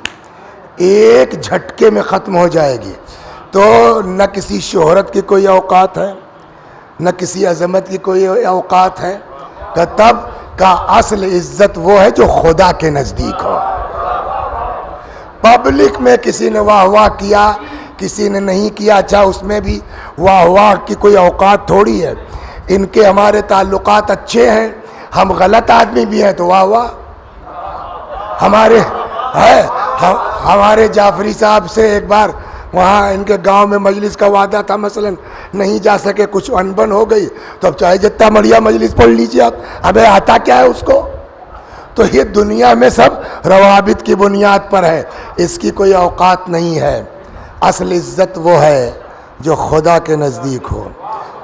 ایک جھٹکے میں ختم ہو جائے گی. تو نہ کسی شہرت کی کوئی اوقات ہے، نہ کسی عظمت کی کوئی اوقات ہے. کہ تب کا اصل عزت وہ ہے جو خدا کے نزدیک ہو. پبلک میں کسی نے واہ واہ کیا، کسی نے نہیں کیا، اچھا اس میں بھی واہ واہ کی کوئی اوقات تھوڑی ہے. ان کے ہمارے تعلقات اچھے ہیں، ہم غلط آدمی بھی ہیں تو واہ واہ. ہمارے جعفری صاحب سے ایک بار وہاں ان کے گاؤں میں مجلس کا وعدہ تھا، مثلا نہیں جا سکے، کچھ انبن ہو گئی، تو اب چاہے جتنا مریا مجلس پڑھ لیجیے آپ، ہمیں آتا کیا ہے اس کو. تو یہ دنیا میں سب روابط کی بنیاد پر ہے، اس کی کوئی اوقات نہیں ہے. اصل عزت وہ ہے جو خدا کے نزدیک ہو،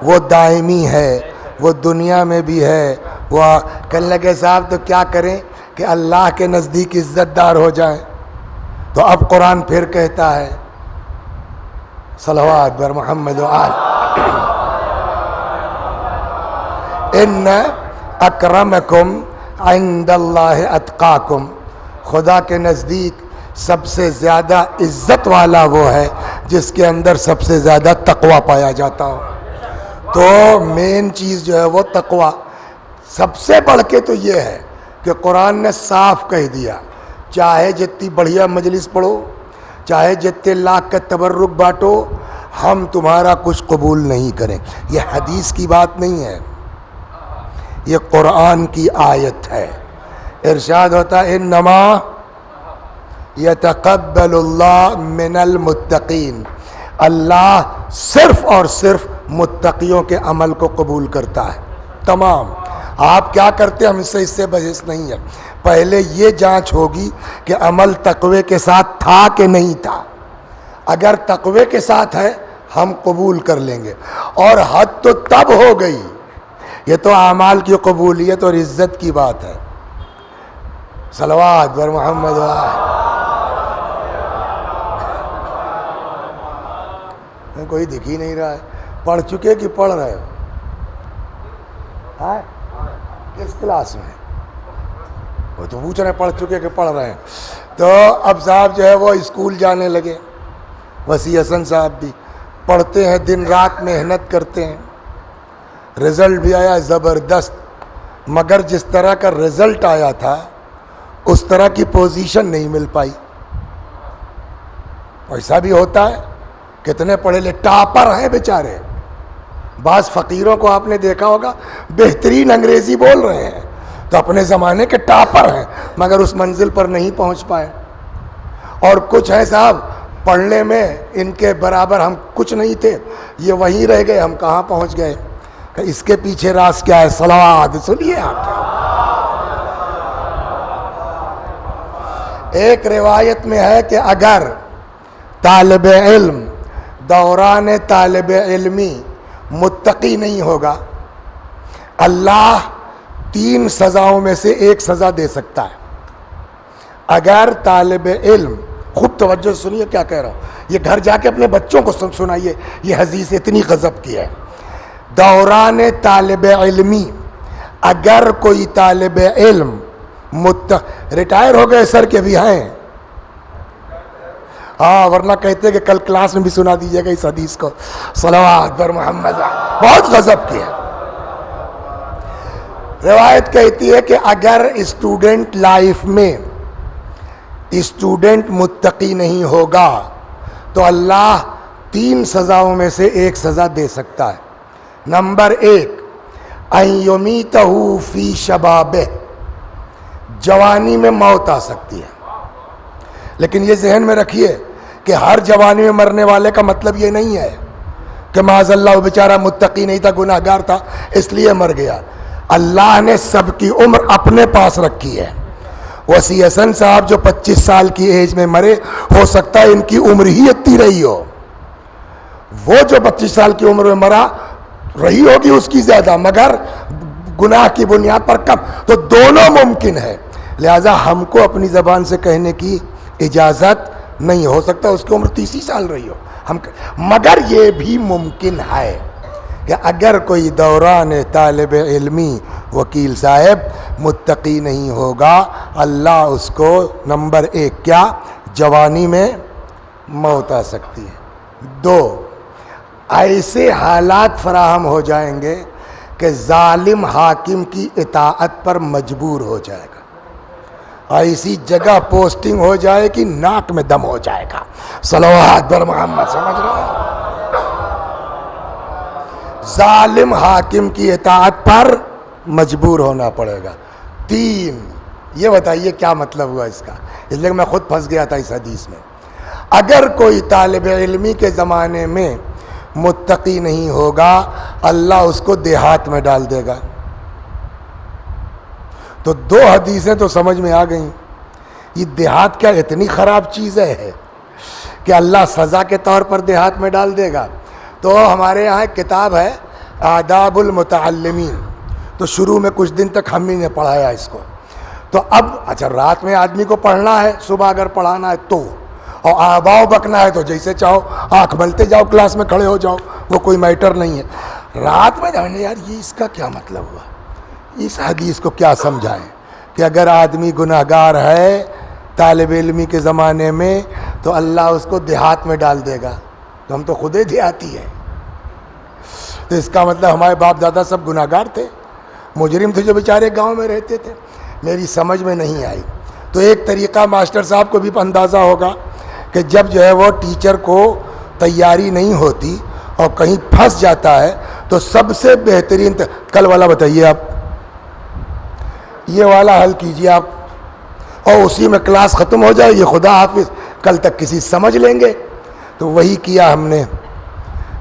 وہ دائمی ہے، وہ دنیا میں بھی ہے. وہ کہنے لگے صاحب تو کیا کریں کہ اللہ کے نزدیک عزت دار ہو جائیں. تو اب قرآن پھر کہتا ہے صلوات بر محمد و آل ان اکرمکم عند اللہ اتقاکم. خدا کے نزدیک سب سے زیادہ عزت والا وہ ہے جس کے اندر سب سے زیادہ تقوی پایا جاتا ہو. تو مین چیز جو ہے وہ تقوی. سب سے بڑھ کے تو یہ ہے کہ قرآن نے صاف کہہ دیا، چاہے جتنی بڑھیا مجلس پڑھو، چاہے جتنے لاکھ کا تبرک بانٹو، ہم تمہارا کچھ قبول نہیں کریں. یہ حدیث کی بات نہیں ہے، یہ قرآن کی آیت ہے. ارشاد ہوتا ہے انما یتقبل اللہ من المتقین. اللہ صرف اور صرف متقیوں کے عمل کو قبول کرتا ہے. تمام آپ کیا کرتے ہم اس سے بحث نہیں ہے. پہلے یہ جانچ ہوگی کہ عمل تقوی کے ساتھ تھا کہ نہیں تھا. اگر تقوی کے ساتھ ہے ہم قبول کر لیں گے. اور حد تو تب ہو گئی، یہ تو اعمال کی قبولیت اور عزت کی بات ہے. صلوات بر محمد و آل. کوئی دکھ ہی نہیں رہا ہے. پڑھ چکے کہ پڑھ رہے ہو؟ کس کلاس میں؟ وہ تو پوچھ رہے ہیں پڑھ چکے کہ پڑھ رہے ہیں. تو اب صاحب جو ہے وہ اسکول جانے لگے. وسیع حسن صاحب بھی پڑھتے ہیں، دن رات محنت کرتے ہیں. رزلٹ بھی آیا زبردست، مگر جس طرح کا رزلٹ آیا تھا اس طرح کی پوزیشن نہیں مل پائی. ایسا بھی ہوتا ہے، کتنے پڑھے لے ٹاپر ہیں بیچارے. بعض فقیروں کو آپ نے دیکھا ہوگا بہترین انگریزی بول رہے ہیں، تو اپنے زمانے کے ٹاپر ہیں مگر اس منزل پر نہیں پہنچ پائے. اور کچھ ہیں صاحب پڑھنے میں ان کے برابر ہم کچھ نہیں تھے، یہ وہیں رہ گئے، ہم کہاں پہنچ گئے. اس کے پیچھے راز کیا ہے؟ صلوات سنیے آپ. ایک روایت میں ہے کہ اگر طالب علم دوران طالب علمی متقی نہیں ہوگا، اللہ 3 سزاؤں میں سے ایک سزا دے سکتا ہے. اگر طالب علم، خوب توجہ سنیے کیا کہہ رہا ہوں، یہ گھر جا کے اپنے بچوں کو سنائیے، یہ حدیث اتنی غضب کی ہے. دوران طالب علمی اگر کوئی طالب علم ریٹائر ہو گئے سر کے بھی ہیں، ہاں ورنہ کہتے کہ کل کلاس میں بھی سنا دیجیے گا اس حدیث کو. صلوات بر محمد. بہت غضب کی ہے. روایت کہتی ہے کہ اگر اسٹوڈنٹ لائف میں اسٹوڈنٹ متقی نہیں ہوگا تو اللہ 3 سزاؤں میں سے ایک سزا دے سکتا ہے. نمبر 1 ان یمیتہ فی شبابہ، جوانی میں موت آ سکتی ہے. لیکن یہ ذہن میں رکھیے کہ ہر جوانی میں مرنے والے کا مطلب یہ نہیں ہے کہ معاذ اللہ وہ بیچارہ متقی نہیں تھا، گناہ گار تھا اس لیے مر گیا. اللہ نے سب کی عمر اپنے پاس رکھی ہے. وسیع حسن صاحب جو 25 سال کی ایج میں مرے، ہو سکتا ہے ان کی عمر ہی اتنی رہی ہو. وہ جو 25 سال کی عمر میں مرا رہی ہوگی اس کی زیادہ، مگر گناہ کی بنیاد پر کم. تو دونوں ممکن ہے. لہذا ہم کو اپنی زبان سے کہنے کی اجازت نہیں. ہو سکتا اس کی عمر 30 سال رہی ہو، مگر یہ بھی ممکن ہے کہ اگر کوئی دوران طالب علمی وکیل صاحب متقی نہیں ہوگا اللہ اس کو نمبر 1 کیا جوانی میں موت آ سکتی ہے، 2 ایسے حالات فراہم ہو جائیں گے کہ ظالم حاکم کی اطاعت پر مجبور ہو جائے گا، ایسی جگہ پوسٹنگ ہو جائے کہ ناک میں دم ہو جائے گا، صلوات بر محمد، سمجھ رہے ہیں؟ ظالم حاکم کی اطاعت پر مجبور ہونا پڑے گا۔ 3 یہ بتائیے کیا مطلب ہوا اس کا، اس لیے میں خود پھنس گیا تھا اس حدیث میں۔ اگر کوئی طالب علمی کے زمانے میں متقی نہیں ہوگا اللہ اس کو دیہات میں ڈال دے گا۔ تو 2 حدیثیں تو سمجھ میں آ گئیں۔ یہ دیہات کیا اتنی خراب چیز ہے کہ اللہ سزا کے طور پر دیہات میں ڈال دے گا؟ تو ہمارے یہاں ایک کتاب ہے آداب المتعلمین، تو شروع میں کچھ دن تک ہم ہی نے پڑھایا اس کو۔ تو اب اچھا رات میں آدمی کو پڑھنا ہے، صبح اگر پڑھانا ہے تو، اور آباؤ بکنا ہے تو جیسے چاہو آنکھ ملتے جاؤ، کلاس میں کھڑے ہو جاؤ، وہ کوئی میٹر نہیں ہے۔ رات میں جانے یار یہ اس کا کیا مطلب ہوا، اس حدیث کو کیا سمجھائیں کہ اگر آدمی گناہ گار ہے طالب علمی کے زمانے میں تو اللہ اس کو دیہات میں ڈال دے گا، تو ہم تو خود ہی دیہاتی ہیں، تو اس کا مطلب ہمارے باپ دادا سب گناہ گار تھے، مجرم تھے جو بیچارے گاؤں میں رہتے تھے۔ میری سمجھ میں نہیں آئی۔ تو ایک طریقہ ماسٹر صاحب کو بھی اندازہ ہوگا کہ جب جو ہے وہ ٹیچر کو تیاری نہیں ہوتی اور کہیں پھنس جاتا ہے تو سب سے بہترین کل والا بتائیے آپ، یہ والا حل کیجیے آپ، اور اسی میں کلاس ختم ہو جائے گی، خدا حافظ، کل تک کسی سمجھ لیں گے۔ تو وہی کیا ہم نے،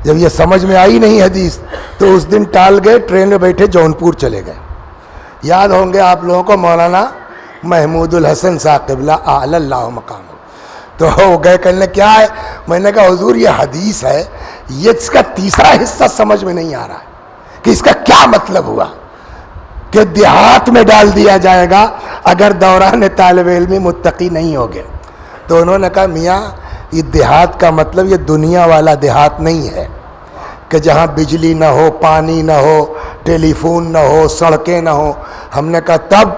جب یہ سمجھ میں آئی نہیں حدیث تو اس دن ٹال گئے، ٹرین میں بیٹھے جونپور چلے گئے۔ یاد ہوں گے آپ لوگوں کو مولانا محمود الحسن صاحب قبلہ اعلی اللہ مقام، تو وہ گئے کہنے کیا ہے، میں نے کہا حضور یہ حدیث ہے، یہ اس کا تیسرا حصہ سمجھ میں نہیں آ رہا ہے کہ اس کا کیا مطلب ہوا کہ دیہات میں ڈال دیا جائے گا اگر دوران طالب علمی متقی نہیں ہوگے۔ تو انہوں نے کہا میاں یہ دیہات کا مطلب یہ دنیا والا دیہات نہیں ہے کہ جہاں بجلی نہ ہو، پانی نہ ہو، ٹیلی فون نہ ہو، سڑکیں نہ ہو۔ ہم نے کہا تب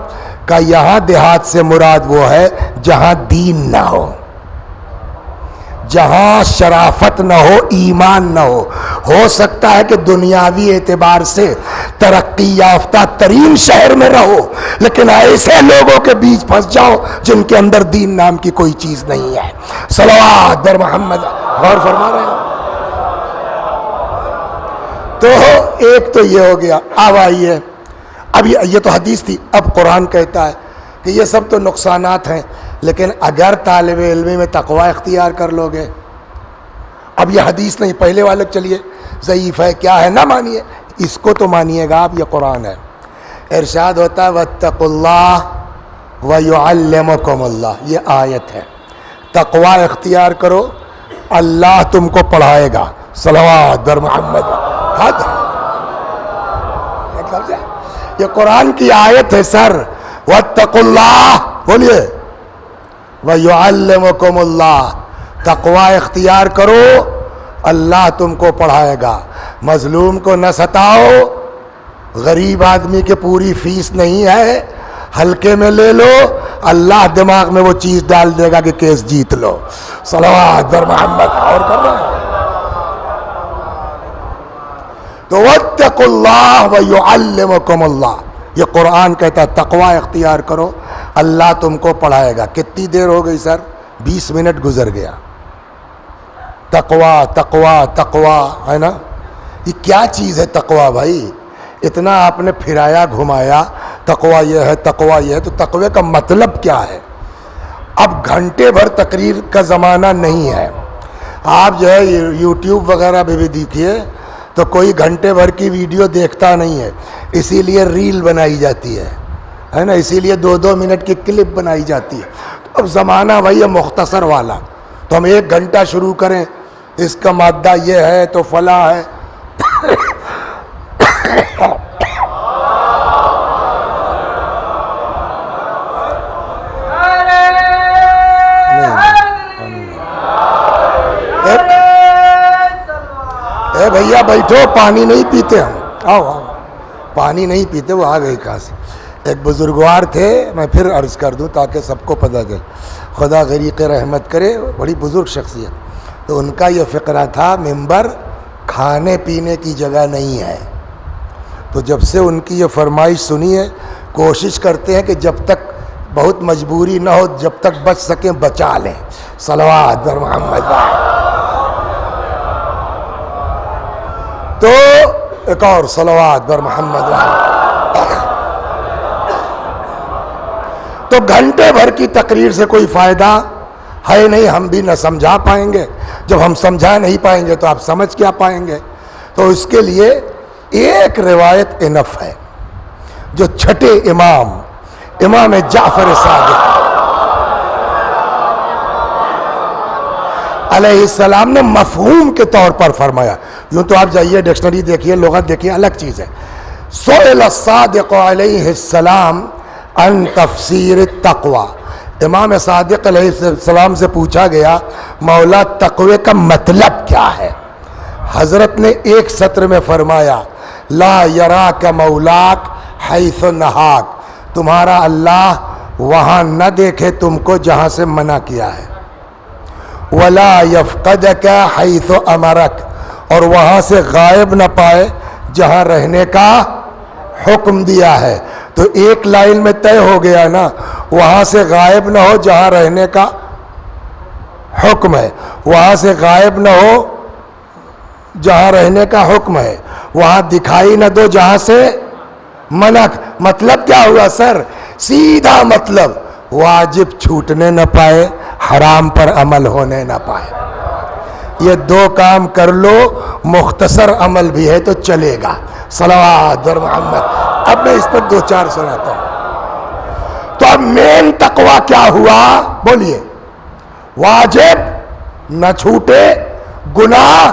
کہ یہاں دیہات سے مراد وہ ہے جہاں دین نہ ہو، جہاں شرافت نہ ہو، ایمان نہ ہو سکتا ہے کہ دنیاوی اعتبار سے ترقی یافتہ ترین شہر میں رہو لیکن ایسے لوگوں کے بیچ پھنس جاؤ جن کے اندر دین نام کی کوئی چیز نہیں ہے۔ صلوات بر محمد، غور فرما رہے ہیں؟ تو ایک تو یہ ہو گیا۔ اب آئیے، اب یہ تو حدیث تھی، اب قرآن کہتا ہے کہ یہ سب تو نقصانات ہیں لیکن اگر طالب علمی میں تقوی اختیار کر لو گے، اب یہ حدیث نہیں، پہلے والے چلیے ضعیف ہے کیا ہے نہ مانیے، اس کو تو مانیے گا آپ، یہ قرآن ہے۔ ارشاد ہوتا ہے واتقوا اللہ ویعلمکم اللہ، یہ آیت ہے، تقوی اختیار کرو اللہ تم کو پڑھائے گا۔ صلوات بر محمد، یہ قرآن کی آیت ہے سر، واتقوا اللہ، بولیے وَيُعَلِّمُكُمُ اللَّهُ، تقوی اختیار کرو اللہ تم کو پڑھائے گا۔ مظلوم کو نہ ستاؤ، غریب آدمی کے پوری فیس نہیں ہے، ہلکے میں لے لو، اللہ دماغ میں وہ چیز ڈال دے گا کہ کیس جیت لو۔ صلوات بر محمد، اور کر رہے ہیں تو واتقوا اللہ ویعلمکم اللہ، یہ قرآن کہتا ہے تقوی اختیار کرو اللہ تم کو پڑھائے گا۔ کتنی دیر ہو گئی سر؟ 20 منٹ گزر گیا۔ تقوی تقوی تقوی ہے نا، یہ کیا چیز ہے تقوی بھائی؟ اتنا آپ نے پھرایا گھمایا، تقوی یہ ہے تقوی یہ ہے، تو تقوی کا مطلب کیا ہے؟ اب گھنٹے بھر تقریر کا زمانہ نہیں ہے، آپ جو ہے یوٹیوب وغیرہ پہ بھی دیکھیے تو کوئی گھنٹے بھر کی ویڈیو دیکھتا نہیں ہے، اسی لیے ریل بنائی جاتی ہے نا، اسی لیے 2-2 منٹ کی کلپ بنائی جاتی ہے۔ تو اب زمانہ بھائی ہے مختصر والا، تو ہم 1 گھنٹہ شروع کریں اس کا مادہ یہ ہے تو فلاں ہے، اے بھیا بیٹھو, پانی نہیں پیتے ہم, آؤ آؤ, پانی نہیں پیتے. وہ آ گئی کہاں سے. ایک بزرگوار تھے, میں پھر عرض کر دوں تاکہ سب کو پتہ چلے, خدا غریق رحمت کرے, بڑی بزرگ شخصیت. تو ان کا یہ فقرہ تھا, ممبر کھانے پینے کی جگہ نہیں ہے. تو جب سے ان کی یہ فرمائش سنی ہے, کوشش کرتے ہیں کہ جب تک بہت مجبوری نہ ہو, جب تک بچ سکیں بچا لیں. صلوات بر محمد. تو ایک اور صلوات بر محمد. تو گھنٹے بھر کی تقریر سے کوئی فائدہ ہے نہیں, ہم بھی نہ سمجھا پائیں گے. جب ہم سمجھا نہیں پائیں گے تو آپ سمجھ کیا پائیں گے. تو اس کے لیے ایک روایت انف ہے, جو چھٹے امام جعفر صادق علیہ السلام نے مفہوم کے طور پر فرمایا. یوں تو آپ جائیے ڈکشنری دیکھیے, لغت دیکھیے, الگ چیز ہے. سئل الصادق علیہ السلام عن تفسیر التقوی. امام صادق علیہ السلام سے پوچھا گیا, مولا تقوی کا مطلب کیا ہے؟ حضرت نے ایک سطر میں فرمایا, لا یراک مولاک حیث نہاک. تمہارا اللہ وہاں نہ دیکھے تم کو جہاں سے منع کیا ہے. ولا یفقدک حیث امرک. اور وہاں سے غائب نہ پائے جہاں رہنے کا حکم دیا ہے. تو ایک لائن میں طے ہو گیا نا, وہاں سے غائب نہ ہو جہاں رہنے کا حکم ہے, وہاں سے غائب نہ ہو جہاں رہنے کا حکم ہے, وہاں دکھائی نہ دو جہاں سے منع. مطلب کیا ہوا سر؟ سیدھا مطلب واجب چھوٹنے نہ پائے, حرام پر عمل ہونے نہ پائے. یہ دو کام کر لو, مختصر عمل بھی ہے تو چلے گا. صلوات بر محمد. اب میں اس پر دو چار سناتا ہوں. تو اب مین تقوی کیا ہوا بولیے؟ واجب نہ چھوٹے, گناہ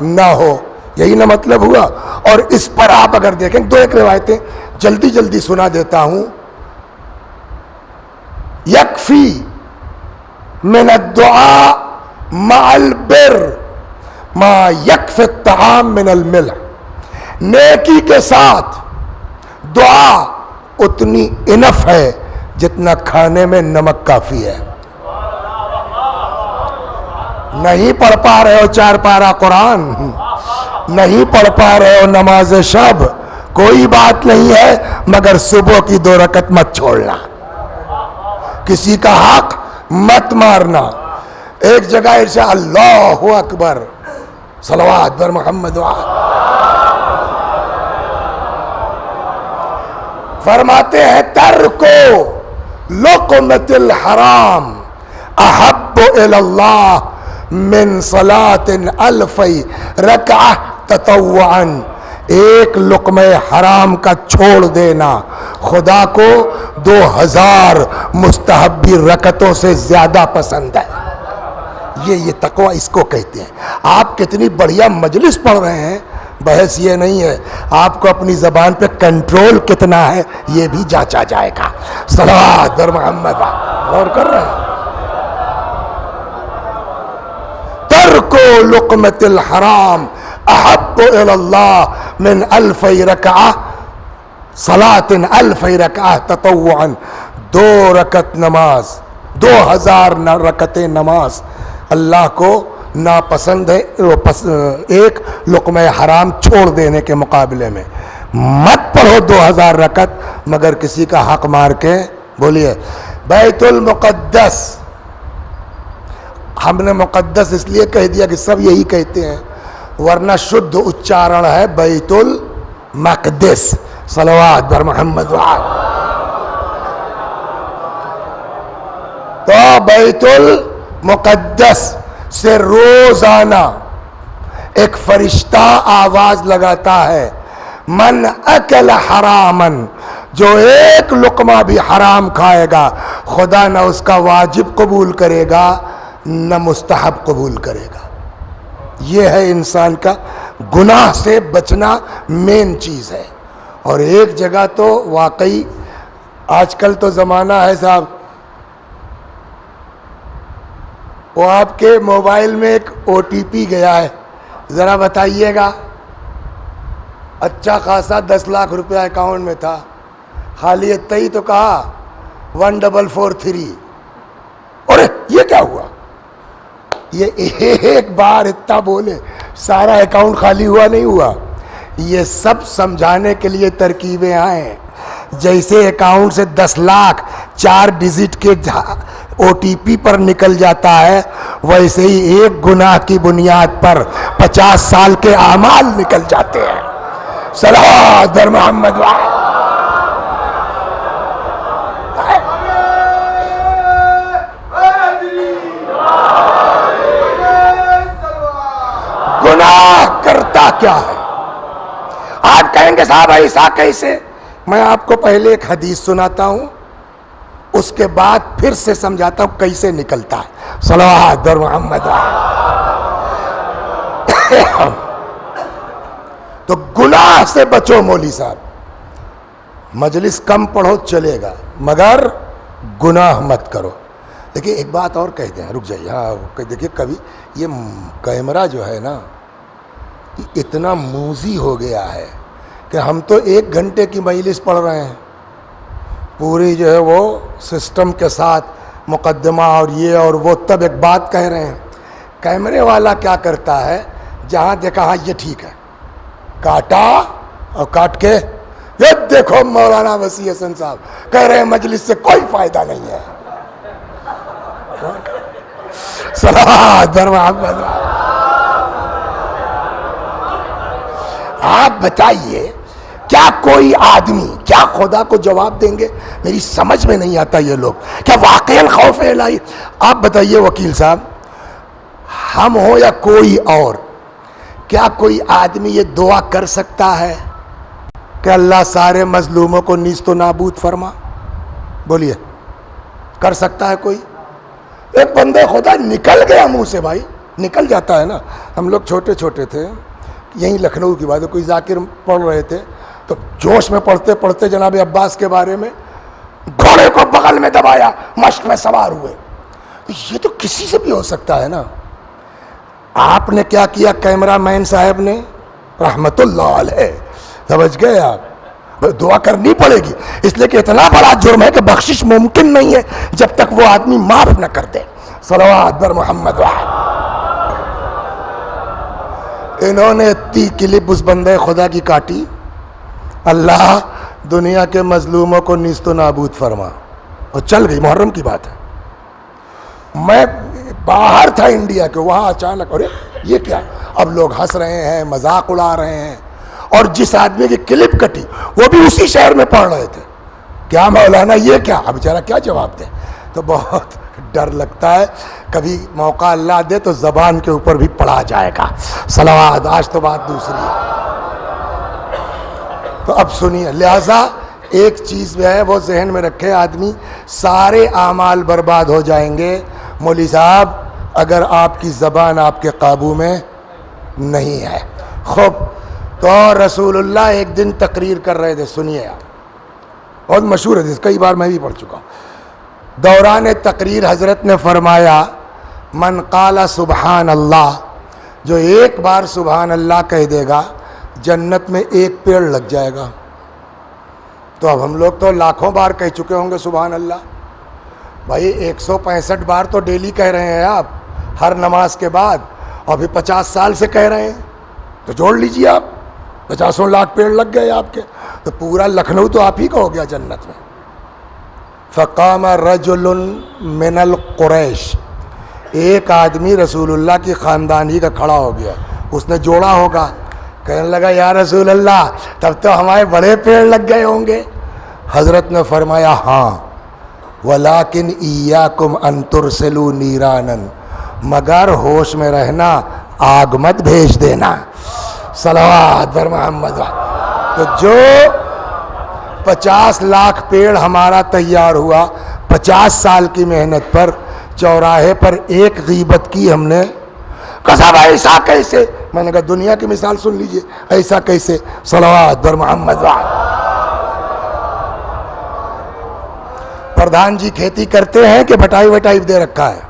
نہ ہو, یہی نہ مطلب ہوا. اور اس پر آپ اگر دیکھیں, دو ایک روایتیں جلدی جلدی سنا دیتا ہوں. یکفی من الدعاء مع البر ما یکفی الطعام من الملح. نیکی کے ساتھ دعا اتنی انف ہے جتنا کھانے میں نمک کافی ہے. نہیں پڑھ پا رہے ہو 4 پارہ قرآن, نہیں پڑھ پا رہے ہو نماز شب, کوئی بات نہیں ہے, مگر صبح کی 2 رکعت مت چھوڑنا, کسی کا حق مت مارنا. ایک جگہ ارشاد اللہ اکبر, صلوات بر محمد. فرماتے ہیں ترکو لقمۃ الحرام احب الی اللہ من صلاة 1000 رکعہ تطوعا. ایک لقمہ حرام کا چھوڑ دینا خدا کو 2000 مستحبی رکعتوں سے زیادہ پسند ہے. یہ تقوی اس کو کہتے ہیں. آپ کتنی بڑھیا مجلس پڑھ رہے ہیں, بحث یہ نہیں ہے, آپ کو اپنی زبان پہ کنٹرول کتنا ہے یہ بھی جانچا جائے گا. صلوات بر محمد. غور کر رہے ہیں. ترکو لقمۃ الحرام احب الی اللہ من 1000 رکعہ صلاة 1000 رکعہ تطوعا. 2 رکعت نماز, 2000 رکعتیں نماز اللہ کو ناپسند ہے ایک لقمہ حرام چھوڑ دینے کے مقابلے میں. مت پڑھو 2000 رکعت مگر کسی کا حق مار کے. بولیے بیت المقدس. ہم نے مقدس اس لیے کہہ دیا کہ سب یہی کہتے ہیں, ورنہ شدھ اچارن ہے بیت المقدس. صلوات بر محمد. تو بیت المقدس سے روزانہ ایک فرشتہ آواز لگاتا ہے, من اکل حرامن, جو ایک لقمہ بھی حرام کھائے گا خدا نہ اس کا واجب قبول کرے گا نہ مستحب قبول کرے گا. یہ ہے انسان کا گناہ سے بچنا مین چیز ہے. اور ایک جگہ تو واقعی آج کل تو زمانہ ہے صاحب, وہ آپ کے موبائل میں ایک OTP گیا ہے, ذرا بتائیے گا، اچھا خاصا 10 لاکھ روپیہ اکاؤنٹ میں تھا، خالی اتنا ہی تو کہا 1443، اور یہ کیا ہوا؟ یہ ایک بار اتنا بولے سارا اکاؤنٹ خالی ہوا نہیں ہوا. یہ سب سمجھانے کے لیے ترکیبیں آئیں. جیسے اکاؤنٹ سے 10 لاکھ 4 ڈیجٹ کے او ٹی پی پر نکل جاتا ہے، ویسے ہی ایک گناہ کی بنیاد پر 50 سال کے اعمال نکل جاتے ہیں. صلوات بر محمد گناہ کرتا کیا ہے؟ آپ کہیں گے صاحب ایسا کیسے؟ میں آپ کو پہلے ایک حدیث سناتا ہوں، اس کے بعد پھر سے سمجھاتا ہوں کیسے نکلتا ہے. صلوات بر محمد. تو گناہ سے بچو مولوی صاحب، مجلس کم پڑھو چلے گا مگر گناہ مت کرو. دیکھیے ایک بات اور کہہ دیں، رک جائیے. ہاں دیکھیے کبھی یہ کیمرہ جو ہے نا اتنا موزی ہو گیا ہے کہ ہم تو 1 گھنٹے کی مجلس پڑھ رہے ہیں، پوری جو ہے وہ سسٹم کے ساتھ مقدمہ اور یہ اور وہ، تب ایک بات کہہ رہے ہیں. کیمرے والا کیا کرتا ہے، جہاں دیکھا ہاں یہ ٹھیک ہے، کاٹا اور کاٹ کے یہ دیکھو مولانا وسیع حسن صاحب کہہ رہے ہیں مجلس سے کوئی فائدہ نہیں ہے. صلوات بر محمد. آپ بتائیے کیا کوئی آدمی کیا خدا کو جواب دیں گے؟ میری سمجھ میں نہیں آتا یہ لوگ کیا واقعاً خوف الہی. آپ بتائیے وکیل صاحب، ہم ہو یا کوئی اور، کیا کوئی آدمی یہ دعا کر سکتا ہے کہ اللہ سارے مظلوموں کو نیست و نابود فرما؟ بولیے، کر سکتا ہے کوئی؟ ایک بندے خدا نکل گیا منہ سے، بھائی نکل جاتا ہے نا. ہم لوگ چھوٹے چھوٹے تھے، یہیں لکھنؤ کی بات ہے، کوئی ذاکر پڑھ رہے تھے تو جوش میں پڑھتے پڑھتے جناب عباس کے بارے میں، گھوڑے کو بغل میں دبایا، مشق میں سوار ہوئے. یہ تو کسی سے بھی ہو سکتا ہے نا. آپ نے کیا کیا؟ کیمرہ مین صاحب نے رحمت اللہ علیہ، سمجھ گئے آپ، دعا کرنی پڑے گی، اس لیے کہ اتنا بڑا جرم ہے کہ بخشش ممکن نہیں ہے جب تک وہ آدمی معاف نہ کر دے. صلوات بر محمد. انہوں نے اتنی کلپ اس بندے خدا کی کاٹی، اللہ دنیا کے مظلوموں کو نیست و نابود فرما، اور چل گئی. محرم کی بات ہے، میں باہر تھا انڈیا کے، وہاں اچانک ارے یہ کیا، اب لوگ ہنس رہے ہیں، مذاق اڑا رہے ہیں، اور جس آدمی کی کلپ کٹی وہ بھی اسی شہر میں پڑھ رہے تھے. کیا مولانا یہ کیا؟ اب بیچارہ کیا جواب دے. تو بہت ڈر لگتا ہے، کبھی موقع اللہ دے تو زبان کے اوپر بھی پڑھا جائے گا. صلوات. آج تو بات دوسری ہے. تو اب سنیے، لہذا ایک چیز جو ہے وہ ذہن میں رکھے آدمی، سارے اعمال برباد ہو جائیں گے مولوی صاحب اگر آپ کی زبان آپ کے قابو میں نہیں ہے. خوب، تو رسول اللہ ایک دن تقریر کر رہے تھے، سنیے آپ، بہت مشہور ہے، کئی بار میں بھی پڑھ چکا ہوں. دوران تقریر حضرت نے فرمایا، من قال سبحان اللہ، جو ایک بار سبحان اللہ کہہ دے گا جنت میں 1 پیڑ لگ جائے گا. تو اب ہم لوگ تو لاکھوں بار کہہ چکے ہوں گے سبحان اللہ. بھائی 165 بار تو ڈیلی کہہ رہے ہیں آپ ہر نماز کے بعد، اور پھر 50 سال سے کہہ رہے ہیں، تو جوڑ لیجیے آپ، 50 لاکھ پیڑ لگ گئے آپ کے، تو پورا لکھنؤ تو آپ ہی کا ہو گیا جنت میں. فقام رجل من القریش، ایک آدمی رسول اللہ کی خاندانی کا کھڑا ہو گیا، اس نے جوڑا ہوگا، کہنے لگا یا رسول اللہ تب تو ہمارے بڑے پیڑ لگ گئے ہوں گے. حضرت نے فرمایا ہاں، ولیکن ایاکم ان ترسلوا نیرانا، مگر ہوش میں رہنا، آگ مت بھیج دینا. صلوات بر محمد. تو جو 50 لاکھ پیڑ ہمارا تیار ہوا 50 سال کی محنت پر، چوراہے پر ایک غیبت کی ہم نے، کہا ایسا کیسے؟ میں نے کہا دنیا کی مثال سن لیجئے، ایسا کیسے؟ صلوات بر محمد. پردھان جی کھیتی کرتے ہیں کہ بٹائی وٹائی دے رکھا ہے؟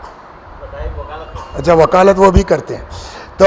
اچھا وکالت وہ بھی کرتے ہیں. تو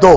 2,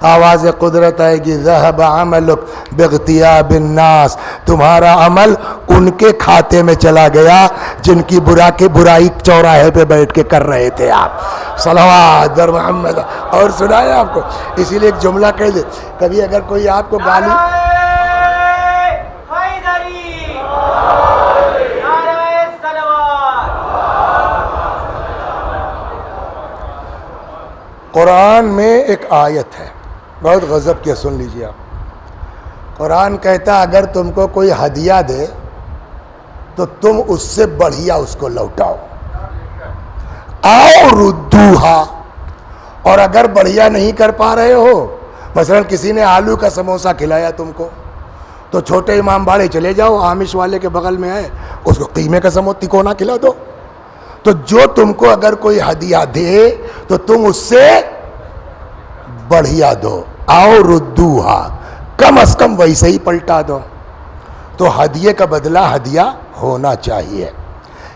آواز قدرت آئے گی ذہب عملک باغتیاب الناس، تمہارا عمل ان کے کھاتے میں چلا گیا جن کی برائی چوراہے پہ بیٹھ کے کر رہے تھے آپ۔ صلوات بر محمد۔ اور سنائے آپ کو، اسی لیے ایک جملہ کہہ دے، کبھی اگر کوئی آپ کو گالی قرآن میں ایک آیت ہے بہت غضب کی، سن لیجیے آپ۔ قرآن کہتا اگر تم کو کوئی ہدیہ دے تو تم اس سے بڑھیا اس کو لوٹاؤ، آؤ ردوہا۔ اور اگر بڑھیا نہیں کر پا رہے ہو، مثلا کسی نے آلو کا سموسہ کھلایا تم کو، تو چھوٹے امام باڑے چلے جاؤ، آمش والے کے بغل میں ہے، اس کو قیمے کا تکونا کھلا دو۔ تو جو تم کو اگر کوئی ہدیہ دے تو تم اس سے بڑھیا دو، آؤ ردوہا، کم از کم ویسے ہی پلٹا دو۔ تو ہدیے کا بدلہ ہدیہ ہونا چاہیے۔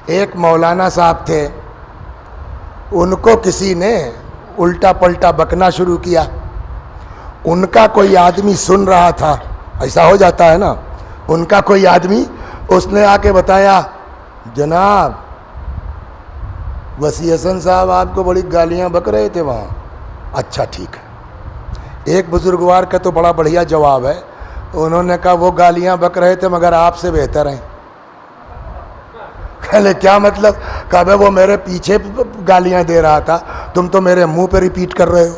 ایک مولانا صاحب تھے، ان کو کسی نے الٹا پلٹا بکنا شروع کیا، ان کا کوئی آدمی سن رہا تھا، ایسا ہو جاتا ہے نا، ان کا کوئی آدمی، اس نے آ کے بتایا جناب وسیع حسن صاحب آپ کو بڑی گالیاں بک رہے تھے وہاں۔ اچھا ٹھیک ہے۔ ایک بزرگوار کا تو بڑا بڑھیا جواب ہے، انہوں نے کہا وہ گالیاں بک رہے تھے مگر آپ سے بہتر ہیں۔ کہلے کیا مطلب؟ کہا بھائی وہ میرے پیچھے گالیاں دے رہا تھا، تم تو میرے منہ پہ ریپیٹ کر رہے ہو۔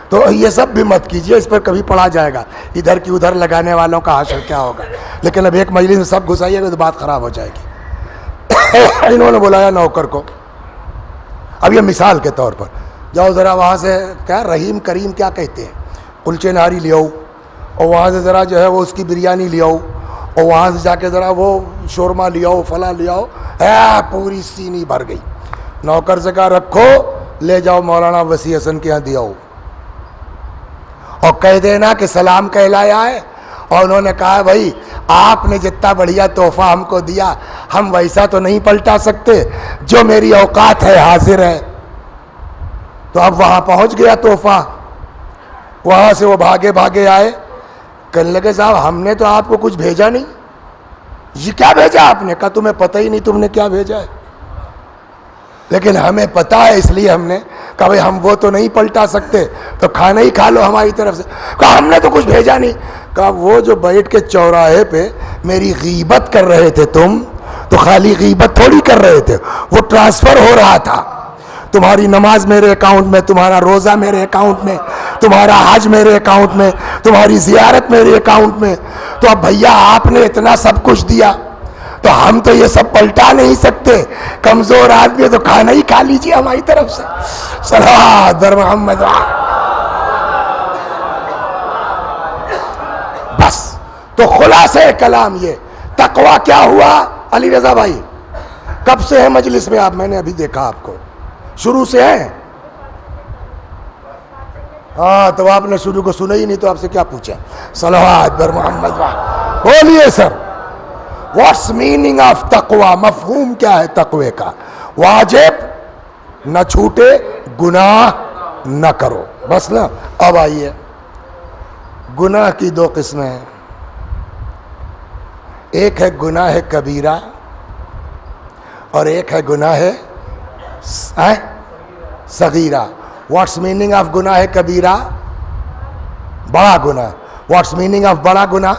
تو یہ سب بھی مت کیجئے، اس پر کبھی پڑھا جائے گا، ادھر کی ادھر لگانے والوں کا حشر کیا ہوگا۔ لیکن اب ایک مجلس میں سب گھسائیے گا تو بات خراب ہو جائے گی۔ انہوں نے بلایا نوکر کو، اب یہ مثال کے طور پر، جاؤ ذرا وہاں سے کیا رحیم کریم کیا کہتے ہیں، کلچے نہاری لے آؤ، اور وہاں سے ذرا جو ہے وہ اس کی بریانی لے آؤ، اور وہاں سے جا کے ذرا وہ شورما لے آؤ، فلاں لے آؤ، پوری سینی بھر گئی۔ نوکر سے کہا رکھو، لے جاؤ مولانا وسیع حسن کے یہاں دے آؤ، اور کہہ دینا کہ سلام کہلایا ہے۔ اور انہوں نے کہا بھائی آپ نے جتنا بڑھیا تحفہ ہم کو دیا، ہم ویسا تو نہیں پلٹا سکتے، جو میری اوقات ہے حاضر ہے۔ تو اب وہاں پہنچ گیا تحفہ، وہاں سے وہ بھاگے بھاگے آئے، کہنے لگے صاحب ہم نے تو آپ کو کچھ بھیجا نہیں۔ یہ کیا بھیجا آپ نے؟ کہا تمہیں پتہ ہی نہیں تم نے کیا بھیجا ہے، لیکن ہمیں پتہ ہے اس لیے ہم نے کہا بھائی ہم وہ تو نہیں پلٹا سکتے، تو کھانا ہی کھا لو ہماری طرف سے۔ کہا ہم نے تو کچھ بھیجا نہیں۔ کہا وہ جو بیٹھ کے چوراہے پہ میری غیبت کر رہے تھے تم، تو خالی غیبت تھوڑی کر رہے تھے، وہ ٹرانسفر ہو رہا تھا۔ تمہاری نماز میرے اکاؤنٹ میں، تمہارا روزہ میرے اکاؤنٹ میں، تمہارا حج میرے اکاؤنٹ میں، تمہاری زیارت میرے اکاؤنٹ میں۔ تو اب بھیا آپ نے اتنا سب کچھ دیا تو ہم تو یہ سب پلٹا نہیں سکتے، کمزور آدمی تو کھانا ہی کھا لیجیے ہماری طرف سے۔ صلوات بر محمد۔ بس تو خلاصہ کلام یہ تقویٰ کیا ہوا؟ علی رضا بھائی کب سے ہے مجلس میں آپ؟ میں نے ابھی دیکھا آپ کو، شروع سے ہیں؟ ہاں تو آپ نے شروع کو سنا ہی نہیں تو آپ سے کیا پوچھا؟ صلوات بر محمد۔ بولیے سر، واٹس میننگ آف تقوی؟ مفہوم کیا ہے تقوی کا؟ واجب نہ چھوٹے، گناہ نہ کرو، بس نا۔ اب آئیے، گناہ کی دو قسمیں ہیں، ایک ہے گناہ کبیرہ اور ایک ہے گناہ صغیرہ۔ واٹس میننگ آف گناہ کبیرہ؟ بڑا گناہ۔ واٹس میننگ آف بڑا گناہ؟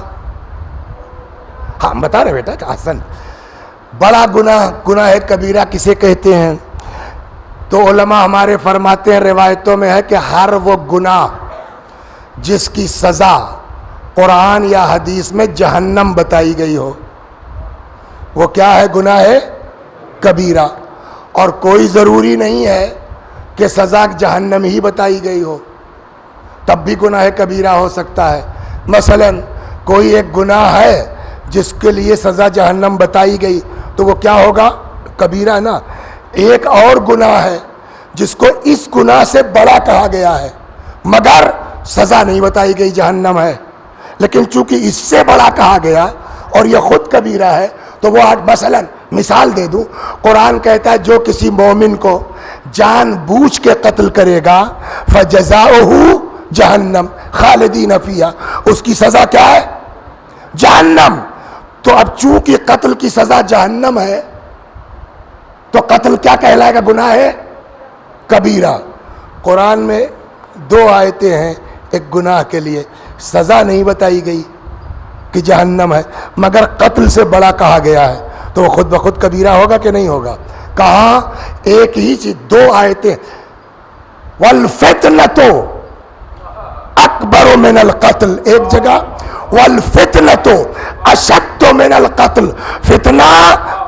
ہاں بتا رہے بیٹا، حسن بڑا گناہ، گناہ کبیرہ کسے کہتے ہیں؟ تو علماء ہمارے فرماتے ہیں، روایتوں میں ہے کہ ہر وہ گناہ جس کی سزا قرآن یا حدیث میں جہنم بتائی گئی ہو، وہ کیا ہے؟ گناہ کبیرہ۔ اور کوئی ضروری نہیں ہے کہ سزا جہنم ہی بتائی گئی ہو، تب بھی گناہ کبیرہ ہو سکتا ہے۔ مثلا کوئی ایک گناہ ہے جس کے لیے سزا جہنم بتائی گئی تو وہ کیا ہوگا؟ کبیرہ نا۔ ایک اور گناہ ہے جس کو اس گناہ سے بڑا کہا گیا ہے مگر سزا نہیں بتائی گئی، جہنم ہے، لیکن چونکہ اس سے بڑا کہا گیا اور یہ خود کبیرہ ہے تو وہ مثلا مثال دے دوں، قرآن کہتا ہے جو کسی مومن کو جان بوجھ کے قتل کرے گا فجزاؤہ جہنم خالدین فیہا، اس کی سزا کیا ہے؟ جہنم۔ تو اب چونکہ قتل کی سزا جہنم ہے تو قتل کیا کہلائے گا؟ گناہ ہے کبیرہ۔ قرآن میں 2 آیتیں ہیں ایک گناہ کے لیے، سزا نہیں بتائی گئی کہ جہنم ہے، مگر قتل سے بڑا کہا گیا ہے، تو وہ خود بخود کبیرہ ہوگا کہ نہیں ہوگا؟ کہاں؟ ایک ہی چیز 2 آیتیں، والفتنۃ اکبر من القتل ایک جگہ، والفتنۃ اشد من القتل، فتنہ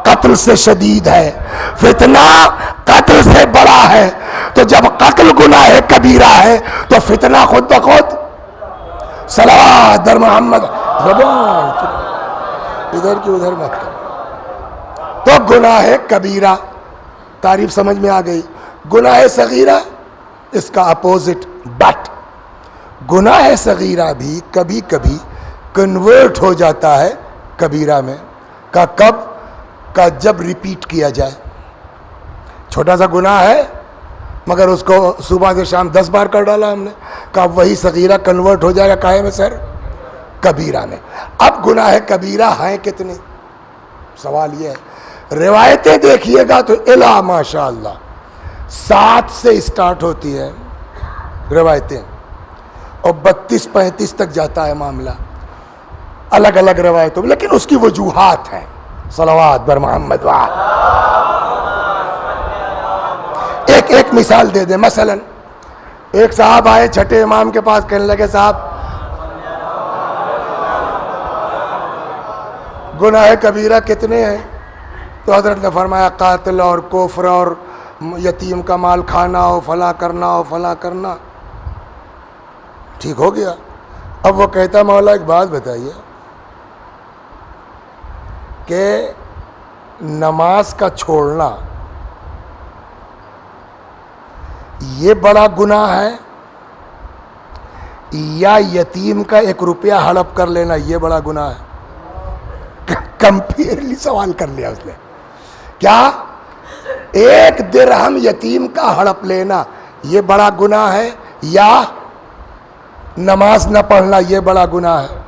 قتل سے شدید ہے، فتنہ قتل سے بڑا ہے۔ تو جب قتل گناہ کبیرہ ہے تو فتنہ خود بخود، صلوات در محمد، زبان ادھر کی ادھر مت کرو۔ تو گناہ کبیرہ، تعریف سمجھ میں آ گئی۔ گناہ صغیرہ اس کا اپوزٹ، بٹ گناہ صغیرہ بھی کبھی کبھی کنورٹ ہو جاتا ہے کبیرہ میں۔ کا کب؟ کا جب ریپیٹ کیا جائے۔ چھوٹا سا گناہ ہے مگر اس کو صبح سے شام 10 بار کر ڈالا ہم نے، کہا وہی صغیرہ کنورٹ ہو جائے گا کاہے میں سر؟ کبیرہ میں۔ اب گناہ کبیرہ ہیں کتنے؟ سوال یہ ہے۔ روایتیں دیکھیے گا تو الا ماشاء اللہ 7 سے اسٹارٹ ہوتی ہے روایتیں اور 32-35 تک جاتا ہے معاملہ، الگ الگ روایتوں میں، لیکن اس کی وجوہات ہیں۔ صلوات بر محمد وآل۔ ایک مثال دے دیں، مثلا ایک صاحب آئے چھٹے امام کے پاس، کہنے لگے صاحب گناہ کبیرہ کتنے ہیں؟ تو حضرت نے فرمایا قاتل اور کفر اور یتیم کا مال کھانا اور فلاں کرنا اور فلاں کرنا۔ ٹھیک ہو گیا۔ اب وہ کہتا مولا ایک بات بتائیے کہ نماز کا چھوڑنا یہ بڑا گناہ ہے یا یتیم کا 1 روپیہ ہڑپ کر لینا یہ بڑا گناہ ہے؟ کمپیئرلی سوال کر لیا اس نے۔ کیا 1 درہم یتیم کا ہڑپ لینا یہ بڑا گناہ ہے یا نماز نہ پڑھنا یہ بڑا گناہ ہے؟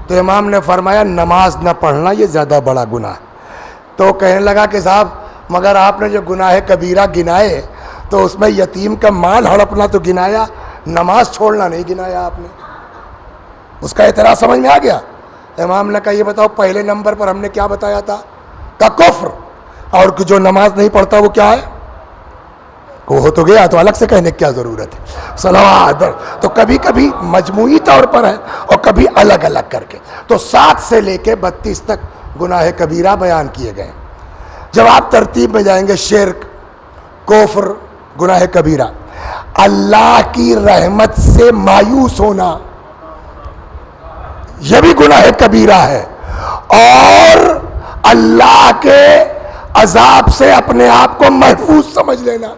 تو امام نے فرمایا نماز نہ پڑھنا یہ زیادہ بڑا گناہ ہے۔ تو کہنے لگا کہ صاحب مگر آپ نے جو گناہ کبیرہ گنائے تو اس میں یتیم کا مال ہڑپنا تو گنایا، نماز چھوڑنا نہیں گنایا آپ نے۔ اس کا اعتراض سمجھ میں آ گیا؟ امام نے کہا یہ بتاؤ پہلے نمبر پر ہم نے کیا بتایا تھا؟ کہ کفر، اور جو نماز نہیں پڑھتا وہ کیا ہے؟ وہ ہو تو گیا تو الگ سے کہنے کی کیا ضرورت ہے؟ صلوات۔ تو کبھی کبھی مجموعی طور پر ہے اور کبھی الگ الگ کر کے۔ تو 7 سے لے کے 32 تک گناہ کبیرہ بیان کیے گئے۔ جب آپ ترتیب میں جائیں گے، شرک، کفر، گناہ کبیرہ، اللہ کی رحمت سے مایوس ہونا یہ بھی گناہ کبیرہ ہے، اور اللہ کے عذاب سے اپنے آپ کو محفوظ سمجھ لینا،